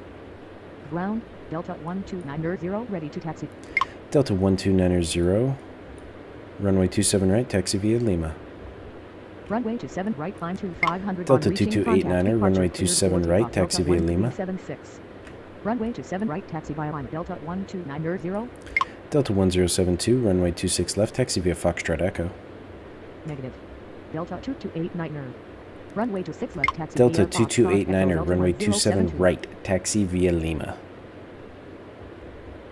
Ground Delta 1290 ready to taxi. Delta 12900, runway 27 right, taxi via Lima. Runway to 7 right, climb to 500 Delta on reaching 2289er, contact, runway departure 27 cleared for right, takeoff, taxi Delta via Lima. 1376. Runway to 7 right, taxi via line Delta 1290. Delta 1072, runway 26 left, taxi via Foxtrot Echo. Negative. Delta 2289er. Runway to 6 left, taxi Delta via Foxtrot Echo, 2289er, Delta runway 27 1072. right, taxi via Lima.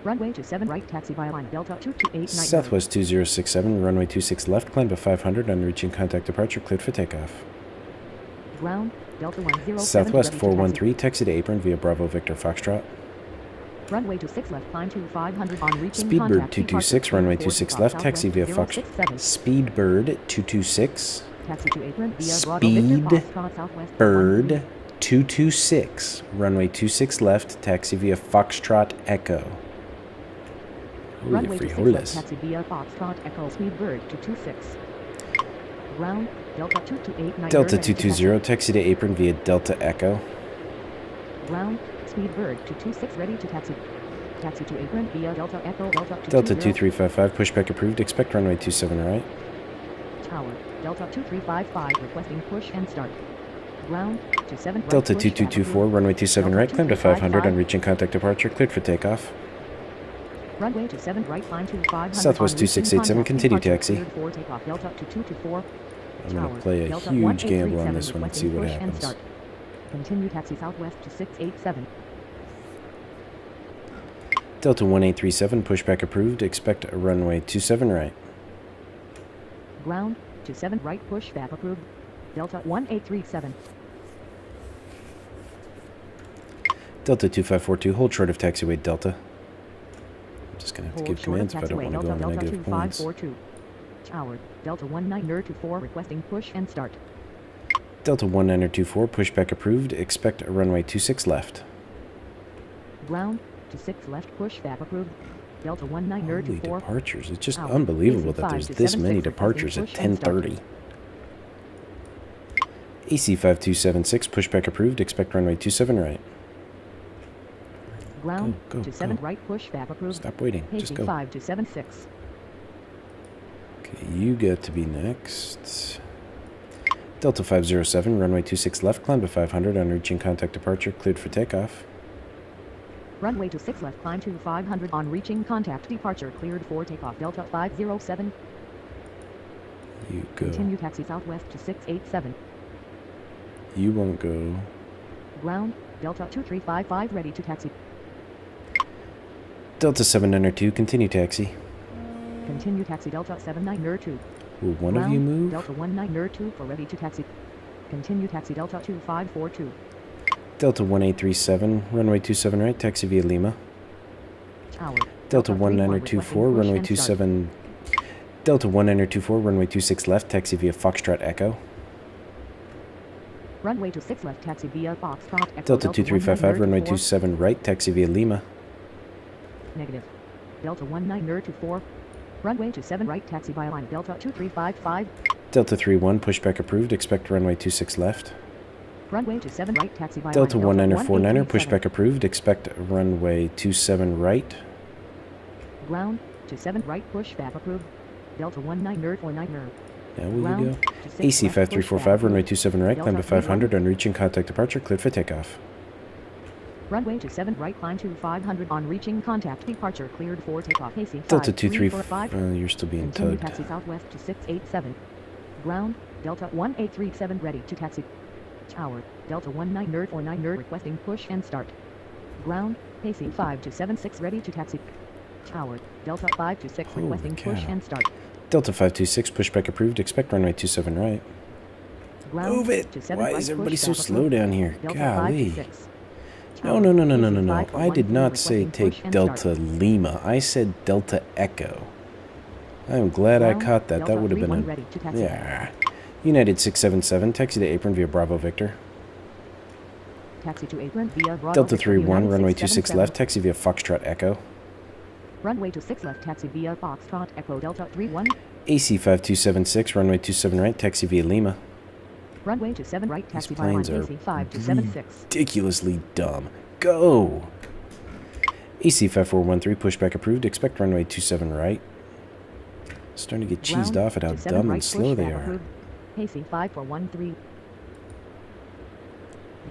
Runway to 7 right, taxi via line Delta 2289. Southwest 2067, runway 26 left, climb to 500 on reaching contact departure, cleared for takeoff. Ground Delta 107 Southwest ready to 413, taxi to apron via Bravo Victor Foxtrot. taxi. Runway to 6 left, climb to 500 on reaching Speedbird contact, 226, departure runway cleared for 26 takeoff, left, taxi via Southwest Fox. 067. Speedbird 226, Taxi to apron via Bravo Victor Foxtrot Southwest Speedbird 226, runway 26 left, taxi via Foxtrot Echo. Runway Holy 26 left, frijoles. taxi via Foxtrot Echo, Speedbird 226. Ground, Delta 2289. Delta 220, taxi to apron via Delta Echo. Ground, Speedbird 226, ready to taxi. Taxi to apron via Delta Echo, Delta 2355, pushback approved, expect runway 27 right. Tower, Delta 2355, requesting push and start. Ground, 27 right. Delta push, 2224, back runway 27 right, climb to 500 on 2355. reaching contact departure, cleared for takeoff. Runway 27 right, climb to 500. Southwest on reaching 2687, contact continue departure, taxi. cleared for takeoff. Delta 2224. I'm going Tower, to play a Delta huge gamble on 1837, this one and see what requesting push and happens. start. Continue taxi southwest to 687. Delta 1837, pushback approved, expect a runway 27 right. Ground, 27 right, push back approved. Delta 1837. Delta 2542, hold short of taxiway Delta. I'm just going to have to Hold give short of commands if I don't taxiway want to go on the Delta negative points. 2542. Tower, Delta 1924, requesting push and start. Delta 1924, pushback approved, expect a runway 26 left. Ground, 26 left, push back approved. Delta Holy 1924. departures. It's just Tower, unbelievable AC that there's 5 to this 76, many requesting departures at push and start. 10:30. AC 5276, pushback approved, expect runway 27 right. Ground, Go, 27 go. right, push back approved. Stop waiting, just AC go. 5 to 76. Okay, you get to be next. Delta 507, runway 26 left, climb to 500 on reaching contact departure, cleared for takeoff. Runway 26 left, climb to 500 on reaching contact departure, cleared for takeoff. Delta 507. You go. Continue taxi southwest to 687. You won't go. Ground, Delta 2355, ready to taxi. Delta 792, continue taxi. Continue taxi Delta 7902. Will one of Ground, you move? Delta 1902 for ready to taxi. Continue taxi Delta 2542. Delta 1837, runway 27 right, taxi via Lima. Tower, Delta 31, 1924, requesting push runway and start. 27. Delta 1924, runway 26 left, taxi via Foxtrot Echo. Runway 26 left, taxi via Foxtrot Echo. Delta 2355, runway 1904. 27 right, taxi via Lima. Negative. Delta 1924. Runway 27 right, taxi by line. Delta 2355. Delta 31, pushback approved, expect runway 26 left. Runway 27 right, taxi by Delta line. 1949er, 1837. pushback approved, expect runway 27 right. Ground, 27 right, push back approved. Delta 1949er. Now will Ground, you go? to 6 AC left, push 5345, back runway approved. 27 right, climb to Delta 500 on reaching contact departure, cleared for takeoff. Runway 27 right, climb to 500 on reaching contact departure, cleared for takeoff. AC Delta 5345. 235, you're still being Continue tugged. taxi southwest to 687. Ground, Delta 1837 ready to taxi. Tower, Delta 1949er requesting push and start. Ground, AC 5 to 76 ready to taxi. Tower, Delta 5 to 6 Holy requesting push cow. and start. Delta 526, pushback approved, expect runway 27 right. Ground, Move it! 27 Why right, is everybody push so back slow approved. down here? Delta 5 to Golly. 6. No, Tower, no, no, no, no, AC no, no. 5 for I did 13 not say requesting push take and Delta start. Lima. I said Delta Echo. I'm glad I Ground, caught that. Delta That would have been 31 a... ready to taxi. Yeah. United 677, taxi to apron via Bravo Victor. Taxi to apron via Bravo Delta Victor, 31, United runway 26 677. left, taxi via Foxtrot Echo. Runway 26 left, taxi via Foxtrot Echo Delta 31. AC 5276, runway 27 right, taxi via Lima. Runway 27 right, taxi These by line. planes are AC 5 to 76. ridiculously dumb. Go! AC 5413, pushback approved, expect runway 27 right. Starting to get cheesed Ground, off at how 27 dumb right, and slow they pushback are. approved. AC 5413.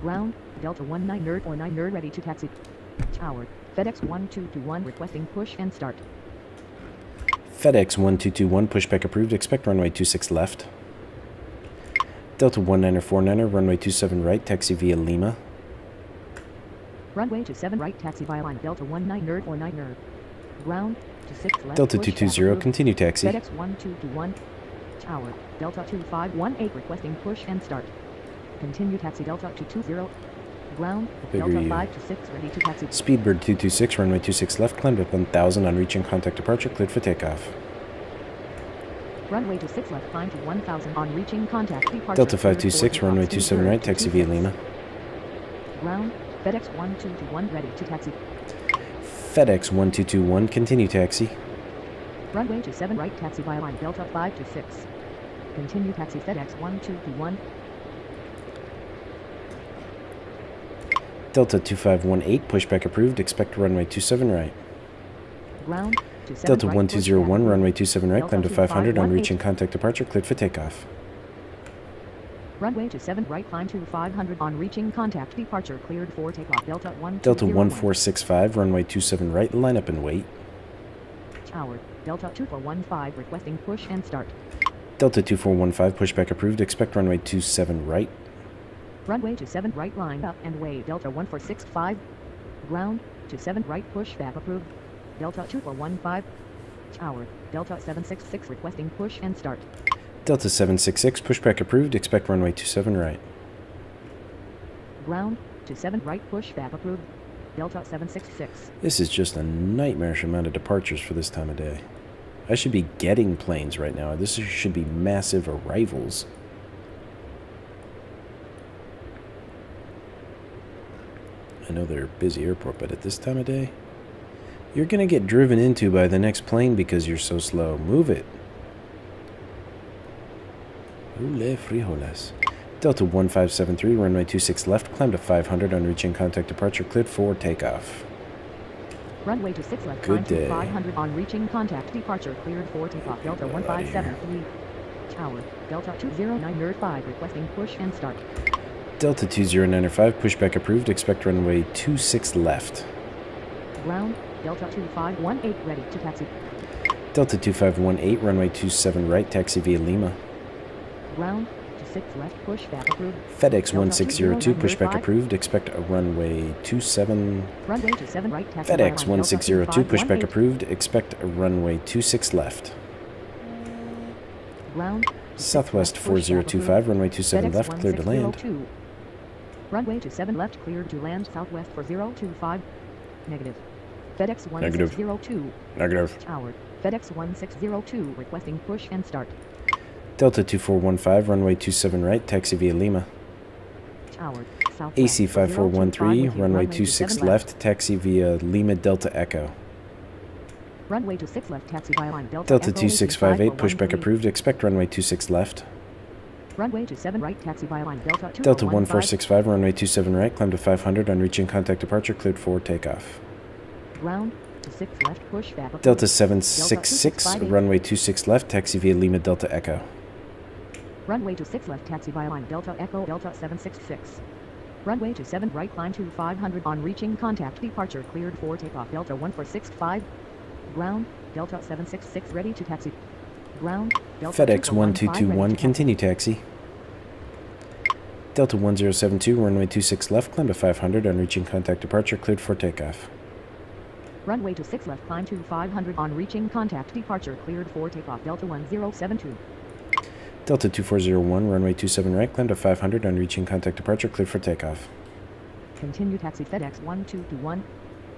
Ground, Delta 1949er ready to taxi. Tower, FedEx 1221 requesting push and start. FedEx 1221, pushback approved, expect runway 26 left. Delta 1949er, runway 27 right, taxi via Lima. Runway 27 right, taxi by line. Delta 1949er. Ground, to 6 left. Delta pushback 220, approved. continue taxi. FedEx 1221. Tower, Delta 2518 requesting push and start. Continue taxi Delta 220. Ground, Bigger Delta you. 5 to 6 ready to taxi. Speedbird 226, runway 26 left, climbed up 1000 on reaching contact departure, cleared for takeoff. Runway 26 left, climb to 1000 on reaching contact departure. Delta cleared for 526, takeoff. runway 27 right, Speedbird taxi via 226. Lima. Ground, FedEx 1221 ready to taxi. FedEx 1221, continue taxi. Runway 27 right taxi via line Delta 526. Continue taxi FedEx 1221. Delta 2518, pushback approved, expect runway 27 right. Ground, 27 Delta right, 1201, pushback. runway 27 right, Delta climb to 500 on 2518. reaching contact departure, cleared for takeoff. Runway 27 right, climb to 500 on reaching contact departure, cleared for takeoff. Delta 1201. Delta 1465, runway 27 right, line up and wait. Tower, Delta 2415 requesting push and start. Delta 2415, pushback approved, expect runway 27 right. Runway 27 right, line up and wait. Delta 1465. Ground, 27 right, pushback approved. Delta 2415. Tower, Delta 766 requesting push and start. Delta 766, pushback approved, expect runway 27 right. Ground, 27 right, pushback approved. Delta 766. This is just a nightmarish amount of departures for this time of day. I should be getting planes right now. This should be massive arrivals. I know they're a busy airport, but at this time of day, you're going to get driven into by the next plane because you're so slow. Move it. Ule frijoles. Delta 1573, runway 26 left, climb to 500 on reaching contact departure, cleared for takeoff. Runway 26 left, Good climb to day. 500 on reaching contact departure, cleared for takeoff. Delta Get outta here. 1573. Tower, Delta 20905 requesting push and start. Delta 2095, pushback approved, expect runway 26 left. Ground, Delta 2518 ready to taxi. Delta 2518, runway 27 right, taxi via Lima. Ground, 26 left, pushback approved. FedEx Delta 1602, pushback 20905. approved, expect a runway 27. Runway 27 right, taxi. via FedEx line Delta 1602, pushback 2518. approved, expect a runway 26 left. Ground, 26 Southwest left, pushback 4025, approved. runway 27 FedEx left, cleared to land. 1602. Runway 27 left, cleared to land. Southwest 4025. Negative. FedEx Negative. 1602. Negative. Tower, FedEx 1602 requesting push and start. Delta 2415, runway 27 right, taxi via Lima. Tower, Southwest AC 5413, 4025, runway 27 26 left, taxi via Lima Delta Echo. Runway 26 left, taxi via line Delta. Delta Echo 2658, 85 pushback 413. approved, expect runway 26 left. Runway 27 right, taxi via line Delta 2415. Delta 1465, runway 27 right, climb to 500 on reaching contact departure, cleared for takeoff. Ground, 26 left, pushback approved. Delta 766, 2658. runway 26 left, taxi via Lima Delta Echo. Runway 26 left, taxi via line Delta Echo Delta 766. Runway 27 right, climb to 500 on reaching contact departure, cleared for takeoff. Delta 1465. Ground, Delta 766 ready to taxi. Ground, Delta FedEx 2415 1221, ready to continue taxi. Delta 1072, runway 26 left, climb to 500 on reaching contact departure, cleared for takeoff. Runway 26 left, climb to 500 on reaching contact departure, cleared for takeoff. Delta 1072. Delta 2401, runway 27 right, climb to 500 on reaching contact departure, cleared for takeoff. Continue taxi FedEx 1221.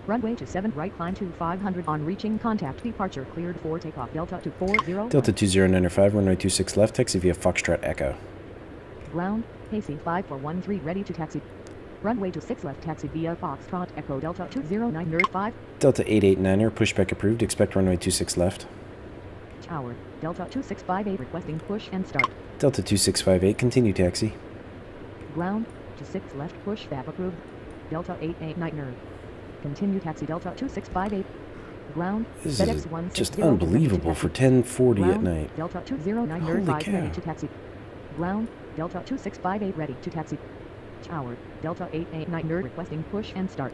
Runway 27 right, climb to 500 on reaching contact departure, cleared for takeoff. Delta 240. Delta 2095, runway 26 left, taxi via Foxtrot Echo. Ground, AC 5413 ready to taxi. Runway 26 left, taxi via Foxtrot Echo Delta 20905. Delta 889er, pushback approved, expect runway 26 left. Tower, Delta 2658 requesting push and start. Delta 2658, continue taxi. Ground, 26 left, pushback approved. Delta 889er. Continue taxi Delta 2658. Ground, This FedEx is 160 just ready to unbelievable taxi. for 10:40 at Ground, night. Delta 20905 Holy cow. ready to taxi. Ground, Delta 2658 ready to taxi. Tower, Delta 889er requesting push and start.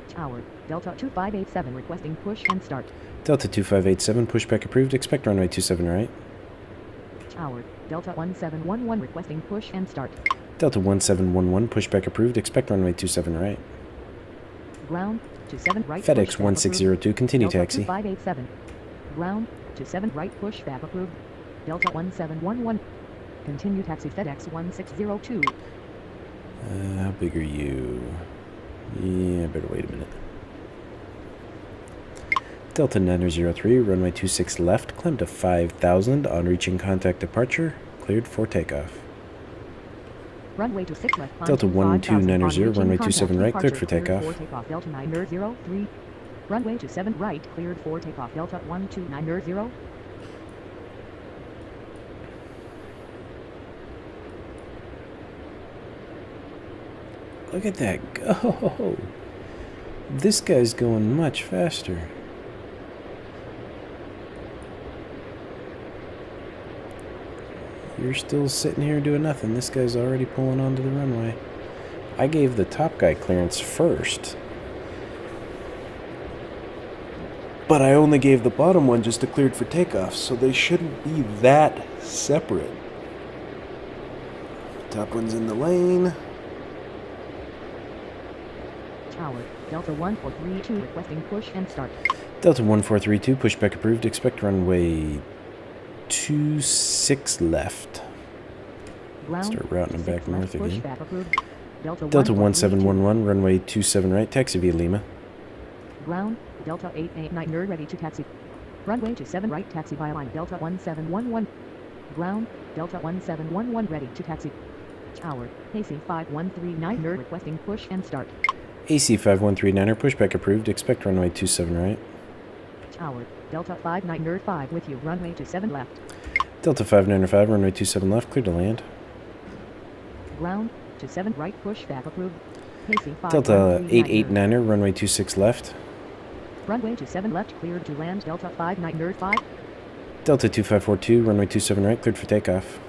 Tower, Delta 2587 requesting push and start. Delta 2587, pushback approved, expect runway 27 right. Tower, Delta 1711 requesting push and start. Delta 1711, pushback approved, expect runway 27 right. Ground, 27 right. FedEx pushback 1602, approved. continue Delta taxi. 2587. Ground, 27 right, pushback approved. Delta 1711. Continue taxi FedEx 1602. How big are you? Yeah, better wait a minute. Delta 903, runway 26 left, climb to 5,000 on reaching contact departure, cleared for takeoff. Runway to 6 left. Delta 1290, on runway reaching 27 right, contact, cleared for departure takeoff. cleared for takeoff. Delta 903. Runway to 7 right, cleared for takeoff. Delta 1290. Look at that go! This guy's going much faster. You're still sitting here doing nothing. This guy's already pulling onto the runway. I gave the top guy clearance first. But I only gave the bottom one just to cleared for takeoff, so they shouldn't be that separate. Top one's in the lane. Tower, Delta 1432 requesting push and start. Delta 1432, pushback approved. Expect runway 26 left. Ground, Start routing them back north again. pushback approved. Delta 1711, runway 27 right, taxi via Lima. Ground, Delta 889 ready to taxi. Runway to 7 right, taxi via line. Delta 1711. Ground, Delta 1711 ready to taxi. Tower, AC 5139 requesting push and start. AC 5139er, pushback approved. Expect runway 27 right. Tower, Delta 5905 with you. Runway to 7 left. Delta 595, runway 27 left, clear to land. Ground, to 7 right, pushback approved. AC Delta 5139. 889er, runway 26 left. Runway to 7 left, cleared to land. Delta 5905. Delta 2542, runway 27 right, cleared for takeoff.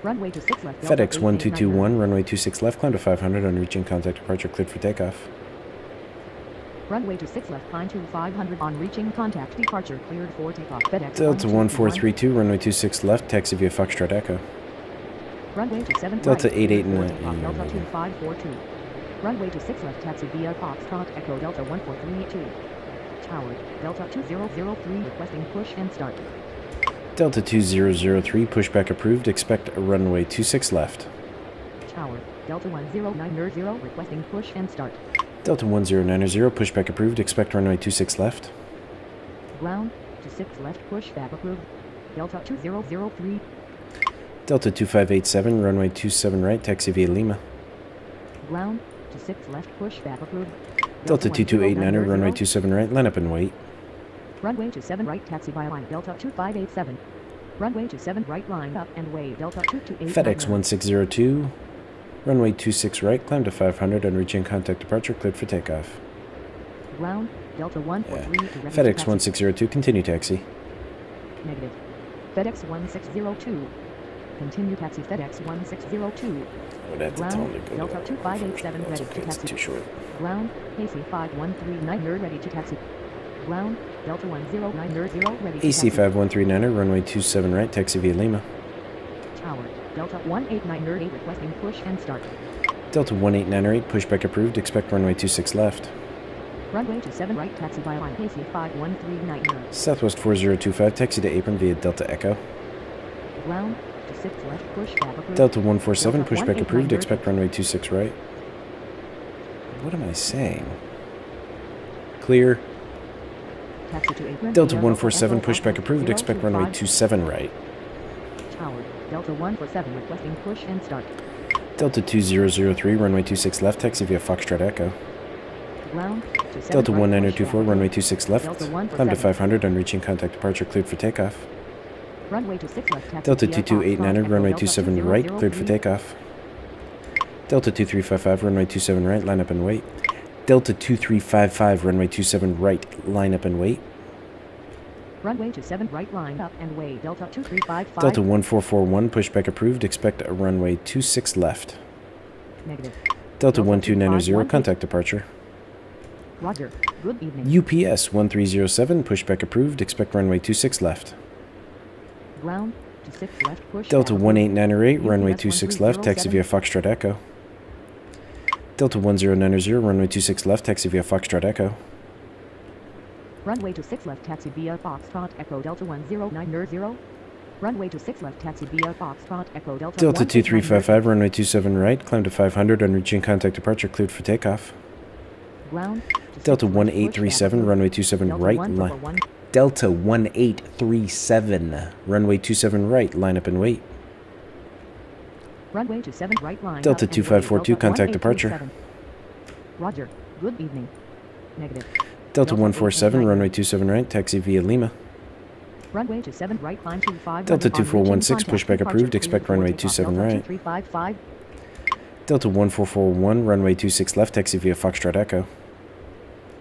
Runway to 6 left. Delta FedEx 1221, runway 26 left, climb to 500 on reaching contact departure, cleared for takeoff. Runway to 6 left, climb to 500 on reaching contact departure, cleared for takeoff. FedEx Delta 1432, runway 26 left, taxi via Foxtrot Echo. Runway to 7 Delta right, cleared 889. for takeoff. Delta 2542. Runway to 6 left, taxi via Foxtrot Echo. Delta 1432. Tower, Delta 2003 requesting push and start. Delta 2003, pushback approved. Expect a runway 26 left. Tower, Delta 1090 requesting push and start. Delta 1090, pushback approved. Expect runway 26 left. Ground, to 6 left, pushback approved. Delta 2003. Delta 2587, runway 27 right, taxi via Lima. Ground, to 6 left, pushback approved. Delta 2289, 1090. runway 27 right, line up and wait. Runway to 7 right, taxi via line. Delta 2587. Runway to 7 right, line up and wait. Delta 2289. FedEx 1602, runway 26 right, climb to 500 on reaching contact departure, cleared for takeoff. Ground, Delta 143 to ready FedEx to taxi. 1602, continue taxi. Negative. FedEx 1602. Continue taxi. FedEx 1602. I would have to tell him to Ground, go Delta to 2587 ready okay, to it's taxi. too short. Ground, AC 5139 ready to taxi. Ground, Delta 1090 ready to AC taxi. 5139, runway 27 right, taxi via Lima. Tower, Delta 1898 requesting push and start. Delta 1898, pushback approved. Expect runway 26 left. Runway to 7 right, taxi via line. AC 51390. Southwest 4025, taxi to apron via Delta Echo. Ground, to 6 left, pushback approved. Delta 147, Delta pushback approved. 1890. Expect runway 26 right. What am I saying? Clear. Taxi to apron. Delta via 147, Echo pushback approved. Expect runway 025. 27 right. Tower, Delta 147 requesting push and start. Delta 2003, runway 26 left, taxi via Foxtrot Echo. Ground, to 7 Delta right, 1924, pushback runway approved. 26 left. Delta Climb to 147. 500 on reaching contact departure, cleared for takeoff. Runway to 6 left, taxi Delta via 2289, Foxtrot runway Echo. 27 right, cleared for 003. takeoff. Delta 2355, runway 27 right, line up and wait. Delta 2355, runway 27 right, line up and wait. Runway to 7 right, line up and wait. Delta 2355. Delta 1441, pushback approved. Expect a runway 26 left. Negative. Delta Delta 1290, 251. contact departure. Roger. Good evening. UPS 1307, pushback approved. Expect runway 26 left. Ground, to 6 left, push. Delta 1898, runway UPS 26 left, taxi via Foxtrot Echo. Delta 1090, runway 26 left, taxi via Foxtrot Echo. Runway to 6 left, taxi via Foxtrot Echo. Delta 1090. Runway to 6 left, taxi via Foxtrot Echo. Delta Delta 1890. 2355, runway 27 right, climb to 500 on reaching contact departure, cleared for takeoff. Ground, to 6 Delta left, 1837, pushback runway 27 Delta right, 141. Delta 1837, runway 27 right, line up and wait. Runway 27 right line. Delta up and 2542, Delta contact departure. 1837. Roger. Good evening. Negative. Delta 147, 889. runway 27 right, taxi via Lima. Runway 27 right, climb to 500. Delta on reaching 2416, contact, pushback departure, approved, cleared expect for runway takeoff, 27 Delta right. 2355. Delta 1441, runway 26 left, taxi via Foxtrot Echo.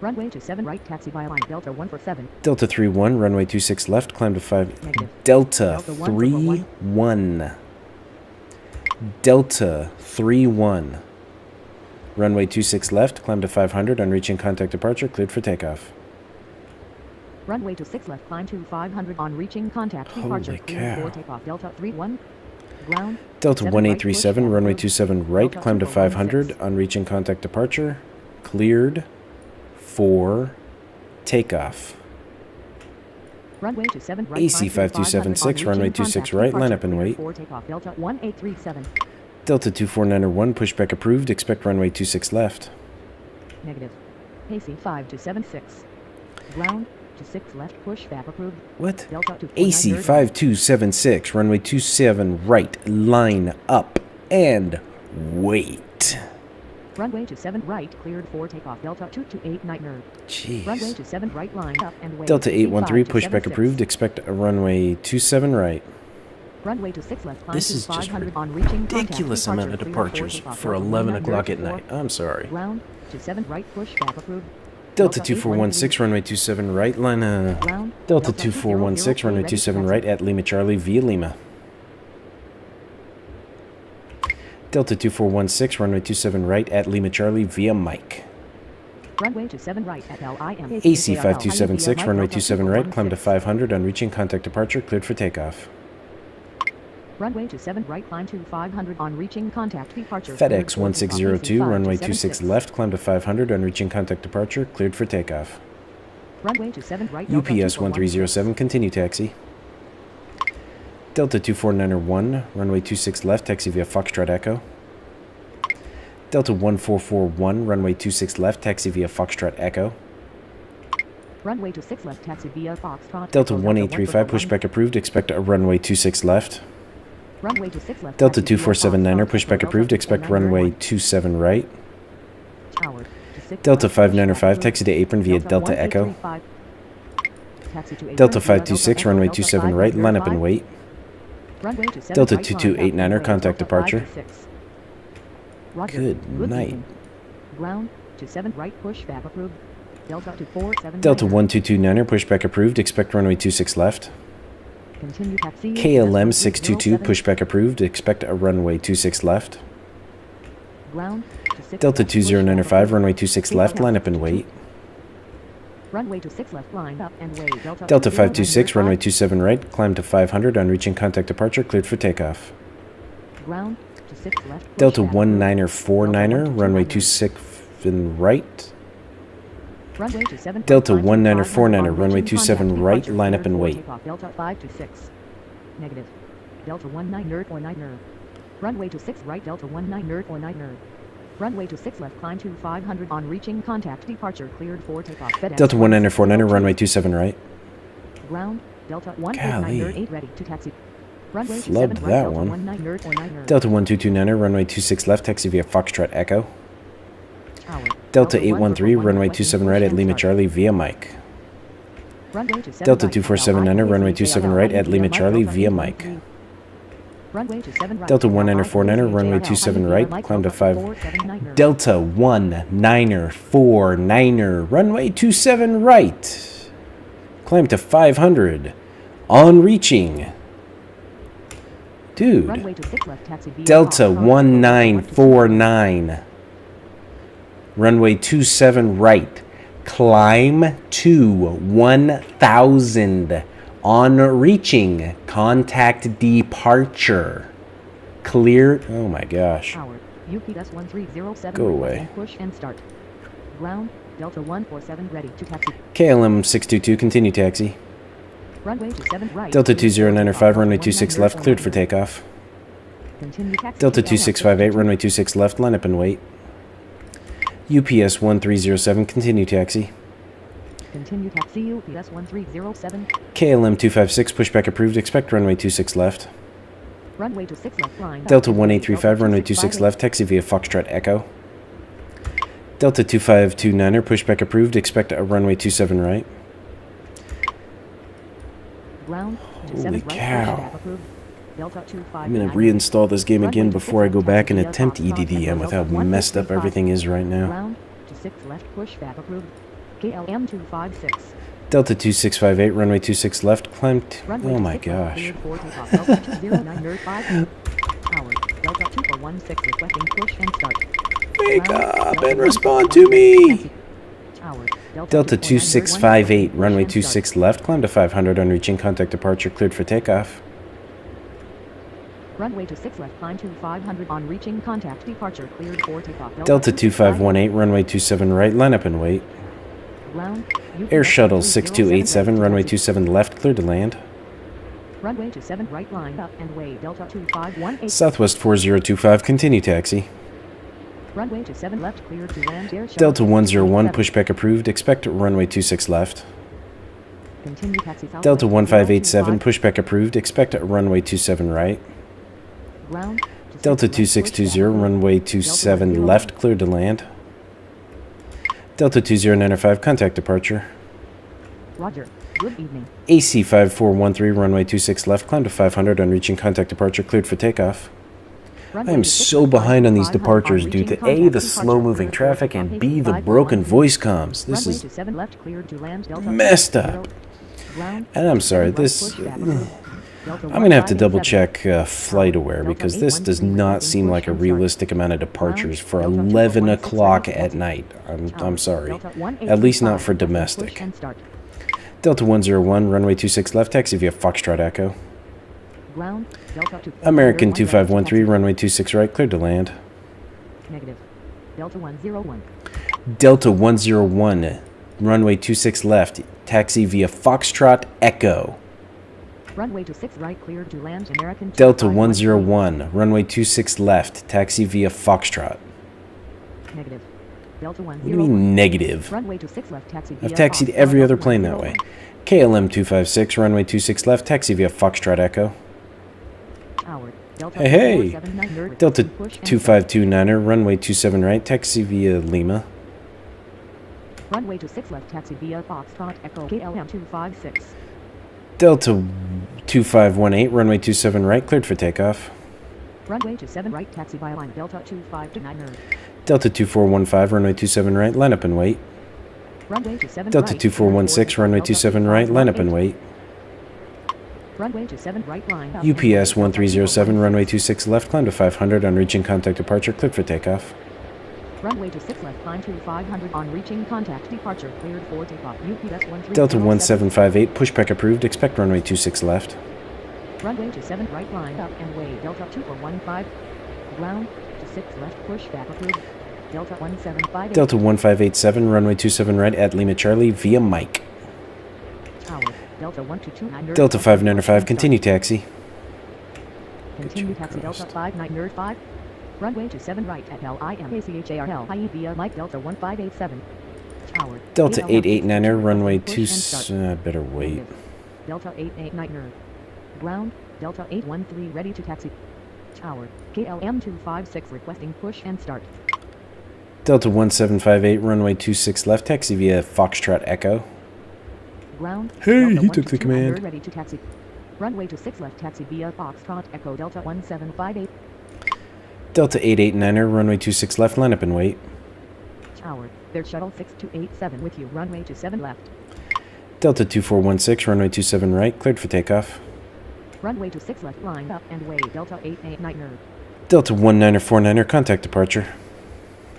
Runway 27 right, taxi via line, Delta 147. Delta 31, runway 26 left, climb to 5. Negative. Delta Delta 31. Delta 31. Runway 26 left, climb to 500, on reaching contact departure, cleared for takeoff. Runway 26 left, climb to 500 on reaching contact, departure, Holy cleared cow. for takeoff, Delta 31. Ground. Delta 7 1837, right, push, runway approved. 27 right, Delta climb to 500, 2416. on reaching contact departure, cleared for takeoff. Runway 27 right, AC climb to 5276, 500 on runway reaching 26 contact, right, departure, line up and cleared wait. for takeoff, Delta 1837. Delta 24901, pushback approved, expect runway 26 left. Negative. AC 5276. Ground. To 6 left, pushback approved. What? Delta 249 AC 5276, runway 27 right, line up and wait. Runway 27 right, cleared for takeoff, Delta 2289er. Runway Jeez. 27 right, line up and wait. Delta 813, 5276. pushback approved, expect a runway 27 right. Runway 26 left, climb This to is just 500 on reaching ridiculous contact, amount of departure, cleared departures takeoff, for Delta 11 19er o'clock at to night. I'm sorry. Ground. To 7 right, pushback approved. Delta 2416, runway 27 right, line Ground. Delta 2416, runway 27 right at Lima Charlie via Lima. Delta 2416, runway 27 right at Lima Charlie via Mike. Runway 27 right at LIM. AC 5276, runway 27 right, climb to 500, on reaching contact departure, cleared for takeoff. Runway 27 right, climb to 500 on reaching contact, departure. FedEx 1602, runway 26 left, climb to 500, on reaching contact departure, cleared for takeoff. Runway 27 right, UPS 1307, continue taxi. Delta 24901, runway 26 left, taxi via Foxtrot Echo. Delta 1441, runway 26 left, taxi via Foxtrot Echo. Runway 26 left, taxi via Foxtrot. Delta Echo, 1835, pushback approved, expect a runway 26 left. Runway 26 left. Delta taxi via 2479er, Foxtrot, pushback Echo, approved, Delta expect 249er, runway 27 right. Tower. To 6 Delta left, 595, pushback taxi to apron via Delta Echo. 1835. Taxi to apron Delta via 526, Echo, runway Delta 27 right, line up and 505. wait. Runway 27 Delta right, line up 2289er, and contact Delta departure. 526. Roger. Good night. evening. Ground. To 7 right, pushback approved. Delta 247. Delta 1229er, pushback approved, expect runway 26 left. Continue taxi. KLM 622, pushback approved, expect a runway 26 left. Ground. To 6 Delta left, 2095, pushback runway approved. 26 left, line up and wait. Runway 26 left, line up and wait. Delta 526, runway 27 right, climb to 500, on reaching contact departure, cleared for takeoff. Ground. To 6 left. Delta pushback approved. 1949er, runway 26 right. Runway 27 Delta right, climb to 1949er, 500 on runway reaching 27 contact, right, departure, line up cleared and for wait. takeoff. Delta 526. Negative. Delta 19er. Runway 26 right, Delta 19er. Runway 26 left, climb to 500 on reaching contact, departure cleared for takeoff. FedEx Delta 1949er, 1602. runway 27 right. Ground. Delta Golly. 1898 ready to taxi. Runway Flubbed 27 right, that Delta one. 19er. Delta 1229er, runway 26 left, taxi via Foxtrot Echo. Tower. Delta 813, runway 27 right at Lima Start. Charlie via Mike. Runway 27 Delta right, 2479er, runway 27 right at Lima Charlie via Mike. Runway 27 right, Delta 1949er, runway 27 right, climb to 5. 479er. Delta 1949er, runway 27 right, climb to 500, on reaching. Dude, Runway 26 left, taxi via Delta Foxtrot. 1949, runway 27 right, climb to 1000, on reaching contact departure. Clear. Oh my gosh. Tower. UPS 1307. Go away. requesting Push and start. Ground. Delta 147 ready to taxi. KLM 622, continue taxi. Runway 27 right. Delta cleared for 2095, takeoff. runway Delta 26 19er, left, cleared for 19er. takeoff. Continue taxi. Delta KLM 2658, runway 26 left, line up and wait. UPS 1307, continue taxi. Continue taxi. UPS 1307. KLM 256, pushback approved, expect runway 26 left. Runway to 6 left line. Delta 1835, runway 26 left, taxi via Foxtrot Echo. Delta 2529er, pushback approved, expect a runway 27 right. Ground. Holy cow. Pushback approved. Delta 25. I'm going to reinstall this game again before I go back and attempt EDDM with how messed up everything is right now. Ground to 6 left, pushback approved. KLM 256. Delta 2658, runway 26 left, climbed. Runway Oh to my 6 left, gosh. cleared for takeoff. Delta 209.5. Tower. Delta 2416 requesting push and start. Wake Ground, up Delta and 1, respond to me! Tower. Delta 2658, runway push and start. 26 left, climb to 500 on reaching contact departure, cleared for takeoff. Runway to 6 left, climb to 500 on reaching contact departure, cleared for takeoff. Delta 2518, runway 27 right, line up and wait. Ground. Air Shuttle 6287, runway 27 left, clear to land. Runway to 7 right, line up and wait. Delta 2518. Southwest 4025, continue taxi. Runway to 7 left, clear to land. Air Shuttle Delta 101, 6287. pushback approved, expect runway 26 left. Continue taxi southwest. Delta 1587, 025. pushback approved, expect runway 27 right. Ground. to 6 Delta left, 2620, pushback runway approved. 27 Delta left, cleared to land. Delta 2095, contact departure. Roger. Good evening. AC 5413, runway 26 left, climb to 500 on reaching contact departure, cleared for takeoff. I Runway am to 6 so left, behind on these 500 departures on due to reaching A, contact the departure, slow-moving cleared for traffic, takeoff. and B, the 541. broken voice comms. This Runway is to 7 left, cleared to land. Delta messed 50. up. Ground. And I'm to sorry, 7 right, this... pushback approved. Delta I'm going to have to 1587. double check Flight Aware Delta because this does 813 not requesting seem push like a and start. realistic amount of departures for Delta 11 2416 o'clock right, at taxi. night. I'm Tower. sorry. Delta At least not 1835, for requesting domestic. push and start. Delta 101, runway 26 left, taxi via Foxtrot Echo. Ground. Delta 2 American 101 2513, taxi. runway 26 right, cleared to land. Negative. Delta 101. Delta 101, runway 26 left, taxi via Foxtrot Echo. Runway to 6 right, cleared to land. American Delta 2513. 101, runway 26 left, taxi via Foxtrot. Negative. Delta What do you 101. mean negative? Runway to 6 left, taxi via I've taxied Foxtrot every other Delta plane that way. 101. KLM 256, runway 26 left, taxi via Foxtrot Echo. Tower. Delta Hey, hey. 479 nerd, Delta push and start. 2529er, runway 27 right, taxi via Lima. Runway to 6 left, taxi via Foxtrot Echo. KLM 256. Delta 2518, runway 27 right, cleared for takeoff. Runway to 7 right, taxi via line. Delta 2529 nerd. Delta 2415, runway 27 right, line up and wait. Runway to 7 Delta right. 2416, runway 27 right, line up and wait. Runway to 7 right, line up. UPS 1307, runway 26 left, climb to 500 on reaching contact departure, cleared for takeoff. Runway to 6 left, climb to 500 on reaching contact departure, cleared for takeoff. UPS 1307. Delta 1758, pushback approved, expect runway 26 left. Runway to 7 right, line up and wait. Delta 2415. Ground to 6 left, pushback approved. Delta 1758. Delta 1587, runway 27 right at Lima Charlie via Mike. Tower. Delta 1229. Delta 595, continue taxi. Continue Get taxi your Delta ghost. 59 5. Runway to 7 right at LIMACHARL IE via Mike Delta 1587. Tower. Delta KLM 889er, runway push 2... and start. better wait. Negative. Delta 889er. Ground. Delta 813 ready to taxi. Tower. KLM 256 requesting push and start. Delta 1758, runway 26 left, taxi via Foxtrot Echo. Ground. Hey, Delta he took the 122 command. under, ready to taxi. Runway to 6 left, taxi via Foxtrot Echo Delta 1758. Delta 889er, runway 26 left, line up and wait. Tower. Air Shuttle 6287 with you. Runway to 7 left. Delta 2416, runway 27 right, cleared for takeoff. Runway to 6 left, line up and wait. Delta 889er. Delta 1949er, contact departure.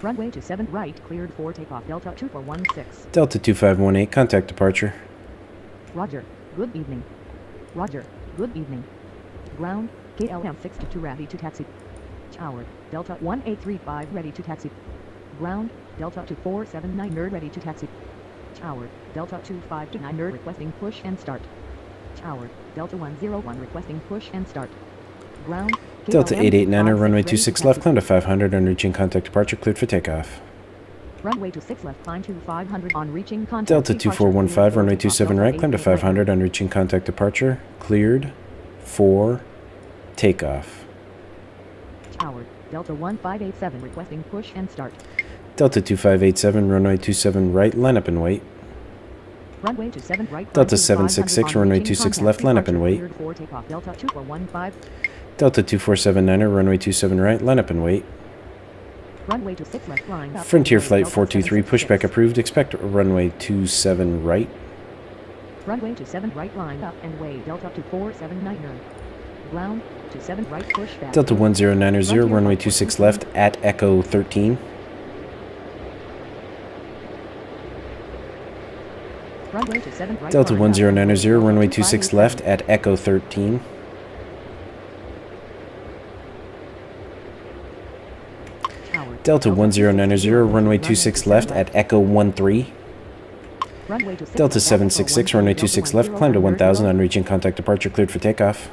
Runway to 7 right, cleared for takeoff. Delta 2416. Delta 2518, contact departure. Roger. Good evening. Roger. Good evening. Ground. KLM 62 ready to taxi. Tower. Delta 1835 ready to taxi. Ground. Delta 2479 nerd ready to taxi. Tower. Delta 2529 nerd requesting push and start. Tower. Delta 101 requesting push and start. Ground. Delta KLM 889er, runway 256 ready to 26 left, taxi. climb to 500 on reaching contact departure, cleared for takeoff. Runway to 6 left, climb to 500 on reaching contact. Delta departure, 2415, cleared for runway takeoff. 27 Delta right, climb to 889. 500 on reaching contact departure, cleared for takeoff. Tower, Delta 1587 requesting push and start. Delta 2587, runway 27 right, line up and wait. Runway 27 right. Delta 766, runway 26 left, line up and wait. Cleared for takeoff. Delta 2415. Delta 2479er, runway 27 right, line up and wait. Runway 26 left, line up. Frontier Flight 423, pushback approved. Expect runway 27 right. Runway 27 right, line up and wait. Delta 2479er. Ground, 27 right, push back. Delta 1090, runway 26 left at Echo 13. Runway 27 right, Delta line up and 1090, wait. runway 26 left at Echo 13. Tower, Delta 1090, runway 26 left at Echo 13. Runway 26 Delta left, 766, runway 26 left, climb to 1000 on reaching contact departure, cleared for takeoff.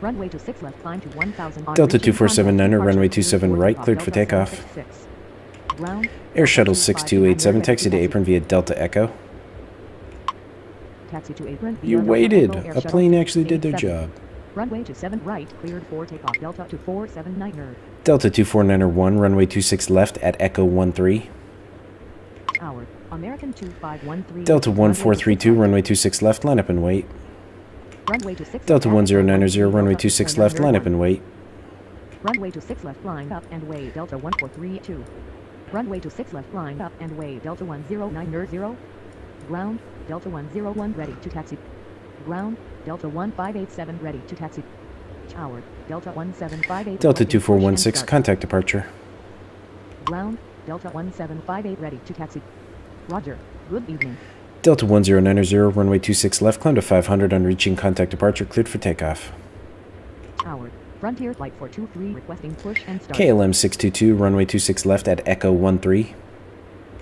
Runway 26 left, climb to 1000 on Delta reaching 2479er, contact runway departure, 27 cleared for right, cleared for Delta takeoff. 766. Ground, Air Delta Shuttle 2579 6287, taxi to apron via Delta Echo. Taxi to apron via You Delta waited. Echo, Air A Shuttle plane actually did their 687. job. Runway 27 right, cleared for takeoff. Delta 2479er. Delta 2490er 1, runway 26 left at Echo 13. Tower, American 2513. Delta 1432, runway 26 left, line up and wait. Runway 26 Delta left, 1090, runway 26 left, line up and wait. Runway 26 left, line up and wait. Delta 1432. Runway 26 left, line up and wait. Delta 10900. Ground, Delta 101 ready to taxi. Ground, Delta 1587 ready to taxi. Tower, Delta 1758. Delta ready to push and 2416, start. contact departure. Ground, Delta 1758 ready to taxi. Roger, good evening. Delta 1090, runway 26 left, climb to 500 on reaching contact departure, cleared for takeoff. Tower, Frontier Flight 423 requesting push and start. KLM 622, runway 26 left at Echo 13.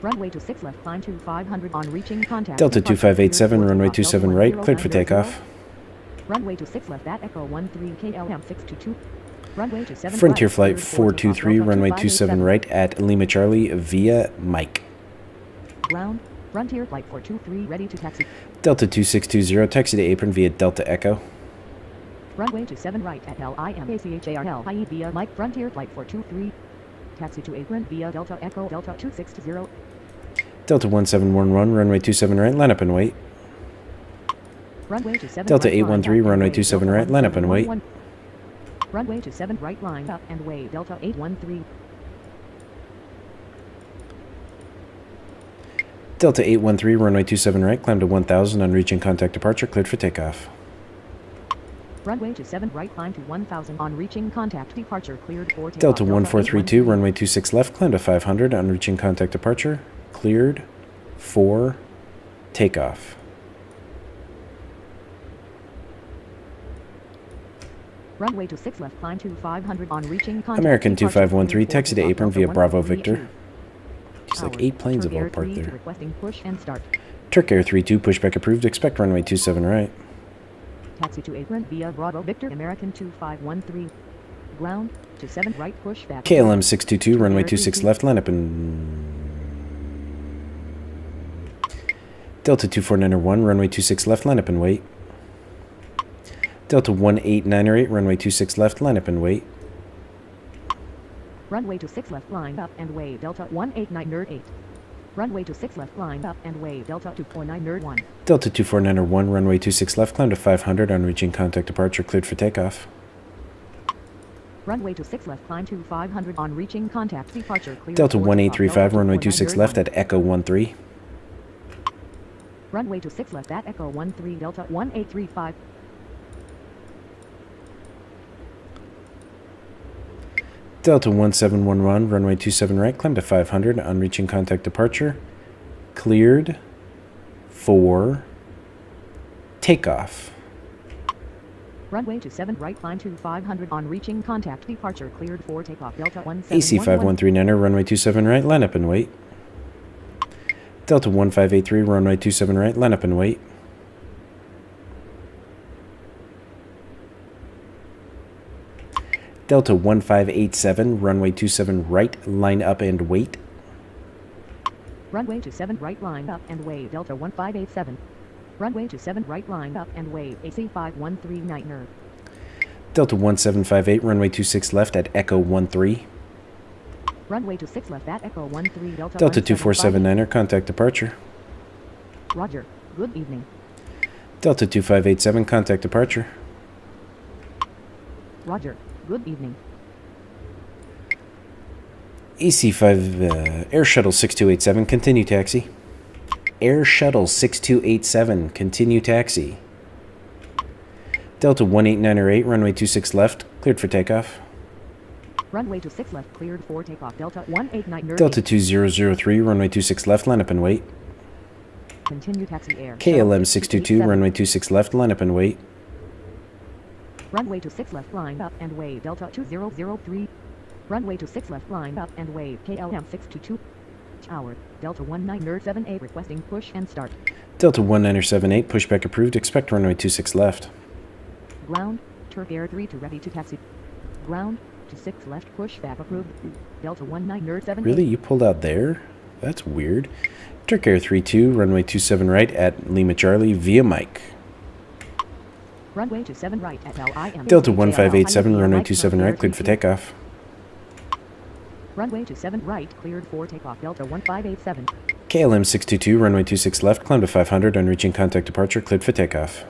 Runway 26 left, climb to 500 on reaching contact. Delta departure, 2587, cleared for runway takeoff. 27 Delta right, cleared for 1090. takeoff. Runway 26 left at Echo 13 KLM 622. Runway 27 Frontier right, Flight cleared for 423, takeoff. Delta runway 27 2587. right at Lima Charlie via Mike. Ground, Frontier Flight 423 ready to taxi. Delta 2620, taxi to apron via Delta Echo. Runway 27 right at LIMACHARL IE via Mike. Frontier Flight 423. Taxi to apron via Delta Echo Delta 260. Delta 1711, runway 27 right, line up and wait. Runway 27 Delta right, 813, line up and runway wait. 27 Delta right, line up and wait. 1711. Runway 27 right, line up and wait. Delta 813. Delta 813, runway 27 right, climb to 1000 on reaching contact departure, cleared for takeoff. Runway 27 right, climb to 1000 on reaching contact departure, cleared for takeoff. Delta 1432, 813. runway 26 left, climb to 500 on reaching contact departure, cleared for takeoff. Runway 26 left, climb to 500 on reaching contact. American departure, 2513, cleared for taxi to takeoff. apron Delta via Bravo 132. Victor. There's like Tower, 8 planes Turk of all Air parked 3 there. requesting push and start. Turk Air 32, pushback approved, expect runway 27 right. Taxi to apron via Bravo Victor. American 2513. Ground, 27 right, push back. KLM 622, runway Turk Air 26 32. left, line up and... Delta 2491, runway 26 left, line up and wait. Delta 18908, runway 26 left, line up and wait. Runway 26 left, line up and wait. Delta 18908. Runway 26 left, line up and wait. Delta 24901. Delta 2491, runway 26 left, climb to 500 on reaching contact departure, cleared for takeoff. Runway 26 left, climb to 500 on reaching contact departure, cleared Delta for takeoff. 1835, Delta runway 26 left 24901. at Echo 13. Runway 26 left at Echo 13. Delta 1835. Delta 1711, runway 27 right, climb to 500 on reaching contact departure, cleared for takeoff. Runway 27 right, climb to 500 on reaching contact departure, cleared for takeoff. Delta 1711. AC 5139er, runway 27 right, line up and wait. Delta 1583, runway 27 right, line up and wait. Delta 1587, runway 27 right, line up and wait. Runway 27 right, line up and wait. Delta 1587. Runway 27 right, line up and wait. AC 5139er. Delta 1758, runway 26 left at Echo 13. Runway 26 left at Echo 13 Delta. Delta 2479er, contact departure. Roger. Good evening. Delta 2587, contact departure. Roger. Good evening. EC5, Air Shuttle 6287, continue taxi. Air Shuttle 6287, continue taxi. Delta 18908, runway 26 left, cleared for takeoff. Runway 26 left, cleared for takeoff. Delta 18908. Delta 2003, runway 26 left, line up and wait. Continue taxi air. KLM 622, runway 26 left, line up and wait. Runway 26 left, line up and wave. Delta 2003. Runway 26 left, line up and wave. KLM 622. Tower. Delta 1978 requesting push and start. Delta 1978, pushback approved, expect runway 26 left. Ground. Turk Air 32 ready to taxi. Ground. 26 left, pushback approved. Delta 1978. Really? You pulled out there? That's weird. Turk Air 32, runway 27 right at Lima Charlie via Mike. Runway 27 right at LIM. Delta 1587, runway 27 right, cleared for takeoff. Runway 27 right, cleared for takeoff. Delta 1587. KLM 622, runway 26 left, climb to 500 on reaching contact departure, cleared for takeoff.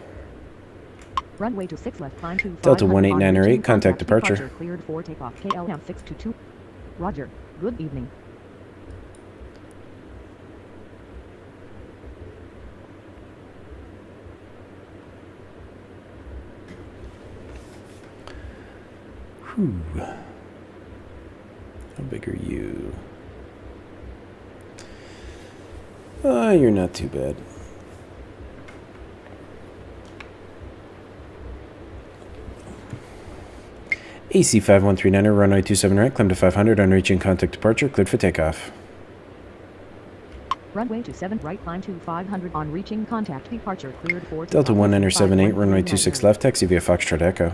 Runway 26 left, climb to 500 Delta on 18908, reaching contact departure. Cleared for takeoff. KLM 622. Roger. Good evening. Whew. How big are you? You're not too bad. AC 5139er, runway 27 right, climb to 500 on reaching contact departure, cleared for takeoff. Runway 27 right, climb to 500 on reaching contact departure, cleared for Delta takeoff. 1978, runway 26 left, taxi via Foxtrot Echo.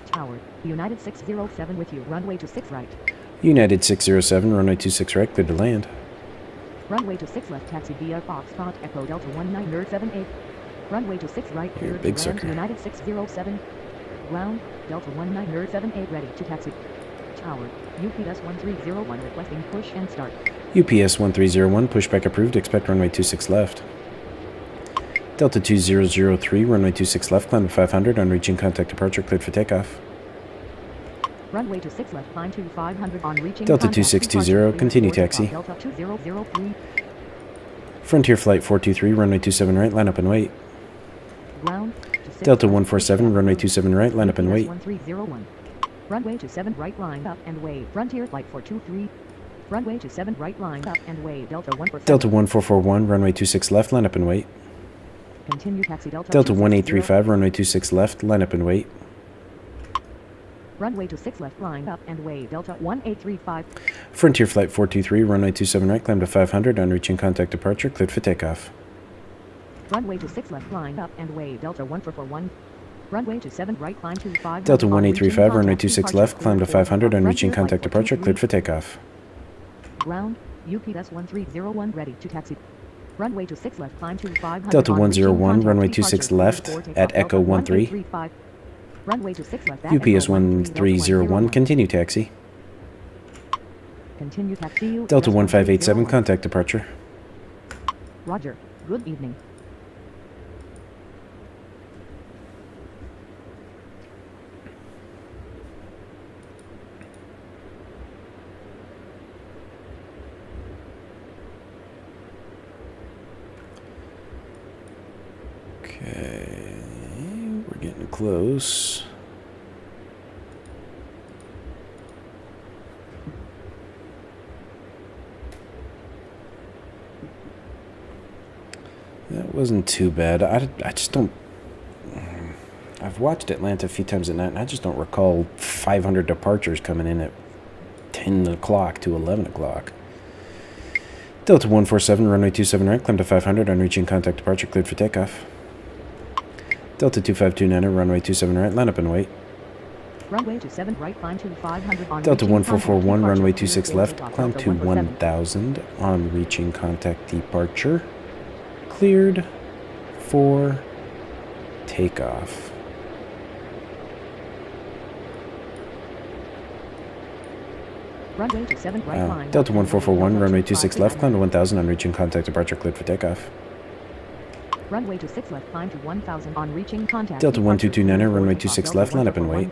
Tower. United 607 with you. Runway 26 right. United 607, runway 26 right, cleared to land. Runway 26 left, taxi via Foxtrot Echo. Delta 1978. Runway 26 right, You're a cleared big to land. sucker. United 607. Ground. Delta 1978 ready to taxi. Tower. UPS 1301 requesting push and start. UPS 1301, pushback approved, expect runway 26 left. Delta 2003, runway 26 left, climb to 500 on reaching contact departure, cleared for takeoff. Runway 26 left, climb to 500 on reaching Delta contact 2620, departure, continue cleared for taxi. takeoff. Delta 2003. Frontier Flight 423, runway 27 right, line up and wait. Ground. Delta 147, runway 27 right, line up and wait. 1301. Runway 27 right, line up and wave. Frontier Flight 423. Runway 27 right, line up and wave. Delta 147. Delta 1441, runway 26 left, line up and wait. Continue taxi. Delta Delta 260. 1835, runway 26 left, line up and wait. Runway 26 left, line up and wave. Delta 1835. Frontier Flight 423, runway 27 right, climb to 500 on reaching contact departure, cleared for takeoff. Runway 26 left, line up and wave. Delta 1441. Runway 27 right, climb to 500. Delta on 1835, reaching runway contact 26 departure, left, climb to cleared for 500 on takeoff. reaching Frontier contact Flight departure, 423. cleared for takeoff. Ground. UPS 1301 ready to taxi. Runway 26 left, climb to 500. Delta on reaching 101, contact runway departure, 26 cleared left for takeoff. at Echo Delta 13. 1835. Runway 26 left at UPS Echo 13, 1301, continue taxi. Continue taxi. Delta UPS 1587, 1301. contact departure. Roger. Good evening. Okay, we're getting close. That wasn't too bad. I just don't... I've watched Atlanta a few times at night, and I just don't recall 500 departures coming in at 10 o'clock to 11 o'clock. Delta 147, runway 27 right, climb to 500 on reaching contact departure, cleared for takeoff. Delta 2529, runway 27 right, line up and wait. Runway 27 right, climb to 500 on Delta reaching 1441, contact runway departure, 26 cleared left, for takeoff. climb Delta to 147. 1000 on reaching contact departure, cleared for takeoff. Runway to 7 right line. Delta up and wait. 1441, Delta runway 26 left, 2529. climb to 1000 on reaching contact departure, cleared for takeoff. Runway to 6 left, climb to 1000 on reaching contact. Delta departure, 1229er, cleared for runway takeoff. 26 Delta left, line up and 141. wait.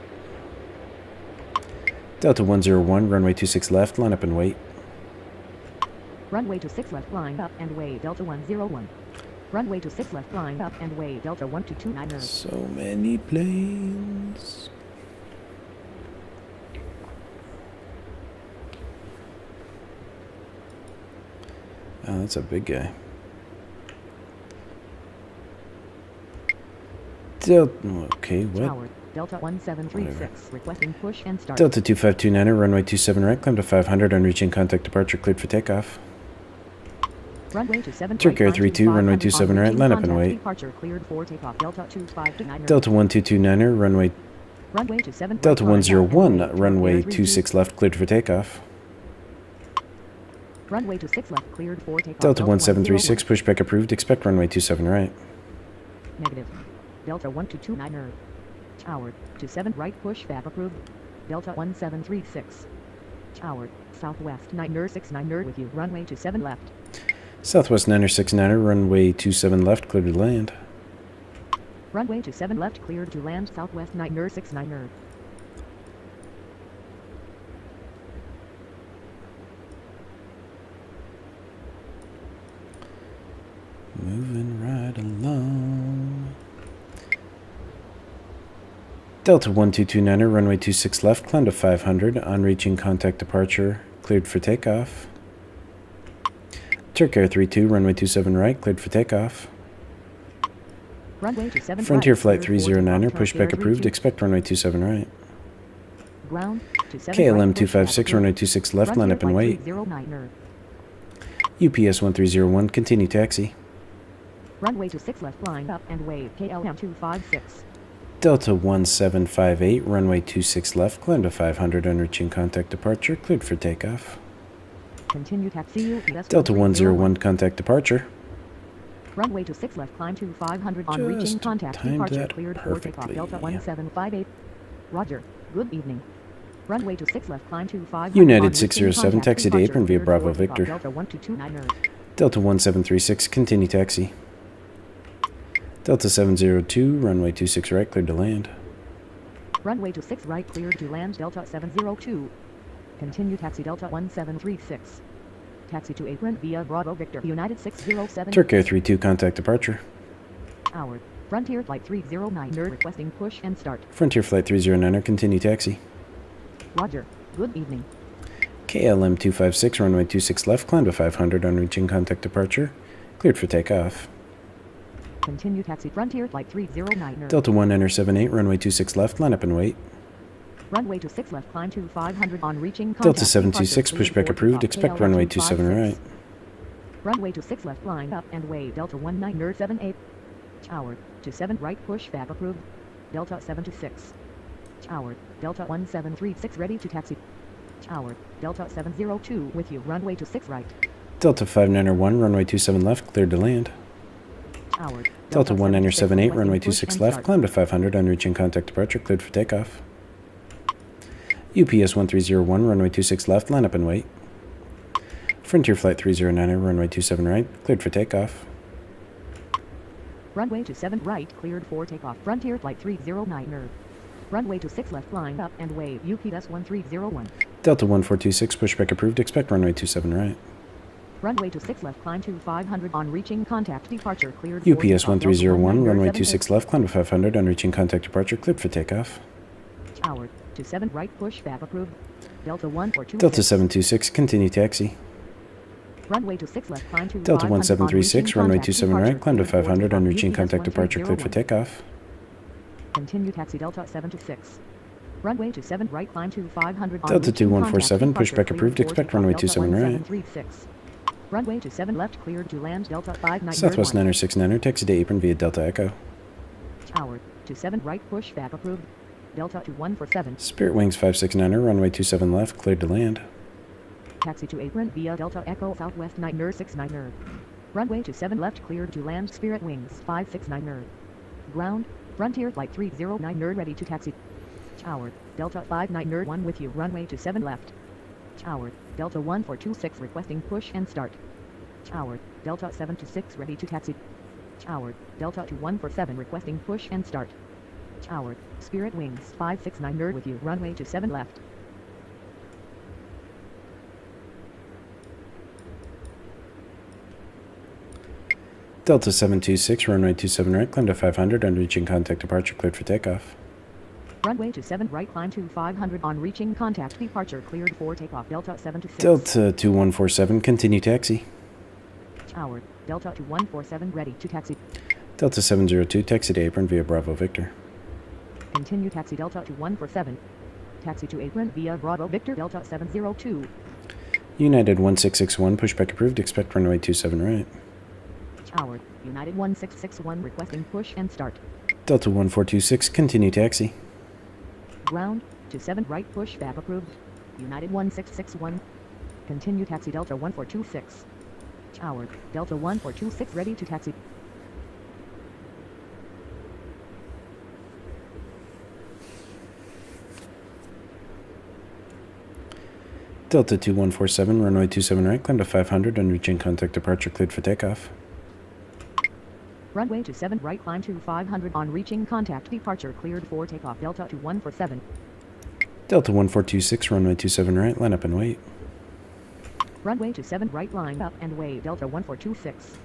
Delta 101, runway 26 left, line up and wait. Runway to 6 left, line up and wait. Delta 101. Runway to 6 left, line up and wait. Delta 1229er. So many planes. Oh, that's a big guy. Okay, what? Tower, Delta 1736, requesting push and start. Delta 2529er, runway 27 right, climb to 500 on reaching contact departure, cleared for takeoff. Runway to 7 Turk Air right, climb to 32, runway 500 27 on right, reaching line up and contact. wait. Departure cleared for takeoff. Delta 2529er. Delta 1229er, Runway to 7 Delta right, line up and 101, wait. runway Turk Air 26 left, cleared for takeoff. Runway to 6 left, cleared for takeoff. Delta 1736, 101. pushback approved, expect runway 27 right. Negative. Delta 1229er. Tower, to 7 right, pushback approved. Delta 1736. Tower, southwest 9er with you. Runway to 7 left. Southwest 969er, runway 27 left, cleared to land. Runway to 7 left, cleared to land. Southwest 9er. Moving right along. Delta 1229er, runway 26 left, climb to 500 on reaching contact departure, cleared for takeoff. Turk Air 32, runway 27 right, cleared for takeoff. Runway to 7 Frontier right, Flight cleared for 309er, takeoff. pushback Turk Air approved, 32. expect runway 27 right. Ground to 7 KLM right, 256, pushback runway approved. 26 left, line up and Frontier wait. Flight 309er. UPS 1301, continue taxi. Runway to 6 left, line up and wait. KLM 256. Delta 1758, runway 26 left, climb to 500 on reaching contact departure, cleared for takeoff. Continue taxi UPS Delta 1301. 101, contact departure. Runway to 6 left, climb to 500 on Just reaching contact. timed Departure that cleared for takeoff. perfectly. Delta 1758. Roger. Good evening. Runway to 6 left, climb to 500 United on reaching 607, contact. taxi to Departure apron via cleared Bravo for takeoff. Victor. Delta 1229er. Delta 1736, continue taxi. Delta 702, runway 26 right, cleared to land. Runway to 6 right, cleared to land. Delta 702. Continue taxi. Delta 1736. Taxi to apron via Bravo Victor. United 607. Turk Air 32, contact departure. Tower. Frontier Flight 309er requesting push and start. Frontier Flight 309er, continue taxi. Roger. Good evening. KLM 256, runway 26 left, climb to 500 on reaching contact departure, cleared for takeoff. Continue taxi. Frontier Flight 309er. Delta 178, runway 26 left, line up and wait. Runway to 6 left, climb to 500 on reaching contact. Delta 726, Departure pushback cleared for approved, takeoff. expect KLM runway 27 right. 256. Runway to 6 left, line up and wait. Delta 1978. Tower to 7 right, pushback approved. Delta 726. Tower Delta 1736 ready to taxi. Tower Delta 702 with you. Runway to 6 right. Delta 591, runway 27 left, cleared to land. Tower Delta 1978, requesting runway push 26 and left, start. climb to 500 on reaching contact departure, cleared for takeoff. UPS 1301, runway 26 left, line up and wait. Frontier Flight 309er, runway 27 right, cleared for takeoff. Runway to 7 right, cleared for takeoff. Frontier Flight 309er. Runway to 6 left, line up and wait. UPS 1301. Delta 1426, pushback approved, expect runway 27 right. Runway to 6 left, climb to 500 on reaching contact. Departure cleared for UPS takeoff. 1301, Delta runway 1978. 26 left, climb to 500 on reaching contact departure, cleared for takeoff. Tower to 7 right, pushback approved. Delta 142. Delta 726, continue taxi. Runway to 6 left, climb to Delta 500 on 1736, reaching runway contact. 27 right, Departure climb to cleared for 500 on takeoff. reaching UPS contact departure, cleared for 1301. takeoff. Continue taxi. Delta 726. Runway to 7 right, climb to 500 on Delta reaching 2147, contact. pushback Departure approved, cleared for expect takeoff. runway Delta 27 right. 1736. Runway to 7 left, cleared to land. Delta 591. Southwest 969er, taxi to apron via Delta Echo. Tower to 7 right, pushback approved. Delta to 147. Spirit Wings 569er, runway 27 left, cleared to land. Taxi to apron via Delta Echo Southwest 969er. Runway to 7 left, cleared to land. Spirit Wings 569er. Ground Frontier Flight 309er ready to taxi. Tower Delta 591 with you. Runway to 7 left. Tower, Delta 1426 requesting push and start. Tower, Delta 726 ready to taxi. Tower, Delta 2147 requesting push and start. Tower, Spirit Wings 569 nerd with you, runway 27 left. Delta 726, runway 27 right, climb to 500, on reaching contact departure, cleared for takeoff. Runway 27 right, climb to 500, on reaching contact departure, cleared for takeoff. Delta 726. Delta 2147, continue taxi. Tower, Delta 2147 ready to taxi. Delta 702, taxi to apron via Bravo Victor. Continue taxi Delta 2147. Taxi to apron via Bravo Victor Delta 702. United 1661, pushback approved, expect runway 27 right. Tower, United 1661 requesting push and start. Delta 1426, continue taxi. Ground, to 7 right, pushback approved. United 1661. Continue taxi Delta 1426. Tower, Delta 1426 ready to taxi. Delta 2147, runway 27 right, climb to 500, on reaching contact departure, cleared for takeoff. Runway 27 right, climb to 500, on reaching contact departure, cleared for takeoff. Delta 2147. Delta 1426, runway 27 right, line up and wait. Runway 27 right, line up and wait. Delta 1426.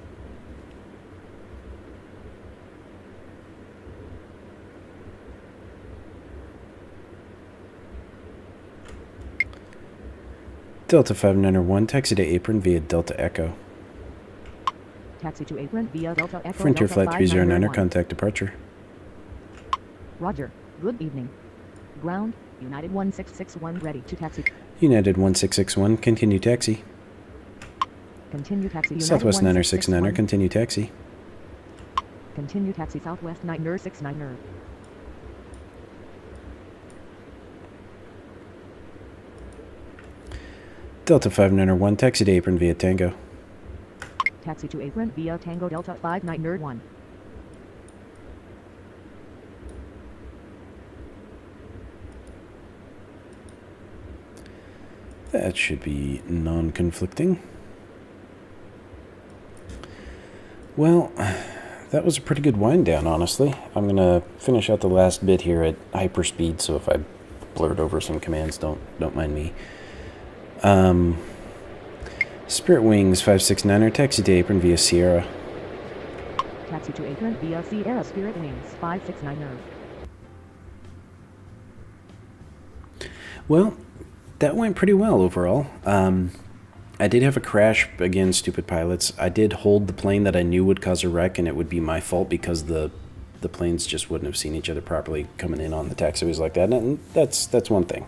Delta 591, taxi to apron via Delta Echo. Taxi to apron via Delta Echo. Frontier Delta Flight 309er, 591. contact departure. Roger. Good evening. Ground, United 1661 ready to taxi. United 1661, continue taxi. Continue taxi United Southwest 969er, 1661. continue taxi. Continue taxi Southwest 969er. Delta 591, taxi to apron via Tango. Taxi to apron via Tango Delta 5901. That should be non-conflicting. Well, that was a pretty good wind down, honestly. I'm going to finish out the last bit here at hyperspeed, so if I blurt over some commands, don't mind me. Spirit Wings 569er, taxi to apron via Sierra. Taxi to apron via Sierra Spirit Wings 569er. Well, that went pretty well overall. I did have a crash, again, stupid pilots. I did hold the plane that I knew would cause a wreck, and it would be my fault because the planes just wouldn't have seen each other properly coming in on the taxiways like that, and that's one thing.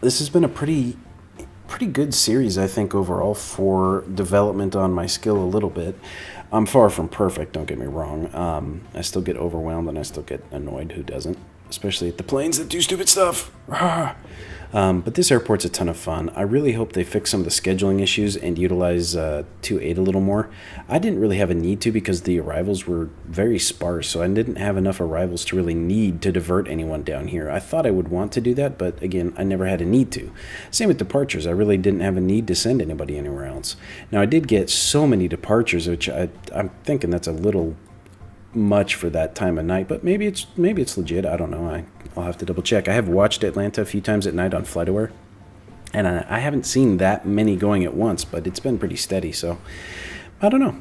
This has been a pretty good series, I think, overall, for development on my skill a little bit. I'm far from perfect, don't get me wrong. I still get overwhelmed and I still get annoyed. Who doesn't? Especially at the planes that do stupid stuff. But this airport's a ton of fun. I really hope they fix some of the scheduling issues and utilize 2.8 a little more. I didn't really have a need to because the arrivals were very sparse, so I didn't have enough arrivals to really need to divert anyone down here. I thought I would want to do that, but again, I never had a need to. Same with departures. I really didn't have a need to send anybody anywhere else. Now, I did get so many departures, which I'm thinking that's a little much for that time of night, but maybe it's legit. I don't know. I'll have to double check. I have watched Atlanta a few times at night on FlightAware, and I haven't seen that many going at once, but it's been pretty steady, so I don't know.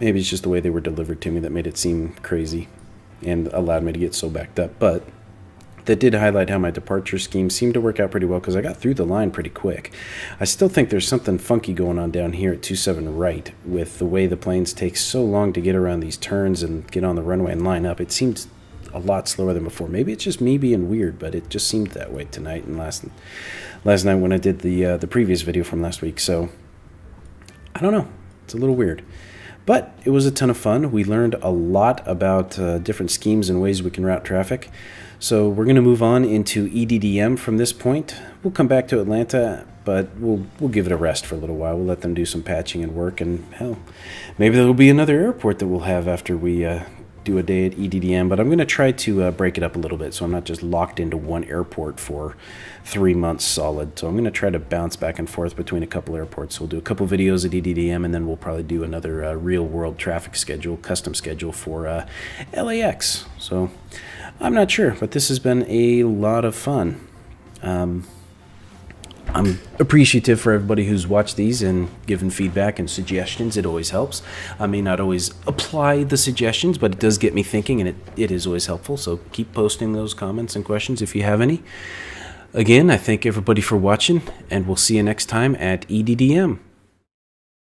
Maybe it's just the way they were delivered to me that made it seem crazy and allowed me to get so backed up, but that did highlight how my departure scheme seemed to work out pretty well because I got through the line pretty quick. I still think there's something funky going on down here at 27 right with the way the planes take so long to get around these turns and get on the runway and line up. It seems a lot slower than before. Maybe it's just me being weird, but it just seemed that way tonight and last night when I did the previous video from last week. So I don't know. It's a little weird. But it was a ton of fun. We learned a lot about different schemes and ways we can route traffic. So we're going to move on into EDDM from this point. We'll come back to Atlanta, but we'll give it a rest for a little while. We'll let them do some patching and work, and hell, maybe there'll be another airport that we'll have after we do a day at EDDM, but I'm going to try to break it up a little bit so I'm not just locked into one airport for 3 months solid. So I'm going to try to bounce back and forth between a couple airports. So we'll do a couple videos at EDDM, and then we'll probably do another real-world traffic schedule, custom schedule for LAX. So I'm not sure, but this has been a lot of fun. I'm appreciative for everybody who's watched these and given feedback and suggestions. It always helps. I may not always apply the suggestions, but it does get me thinking, and it is always helpful. So keep posting those comments and questions if you have any. Again, I thank everybody for watching, and we'll see you next time at EDDM.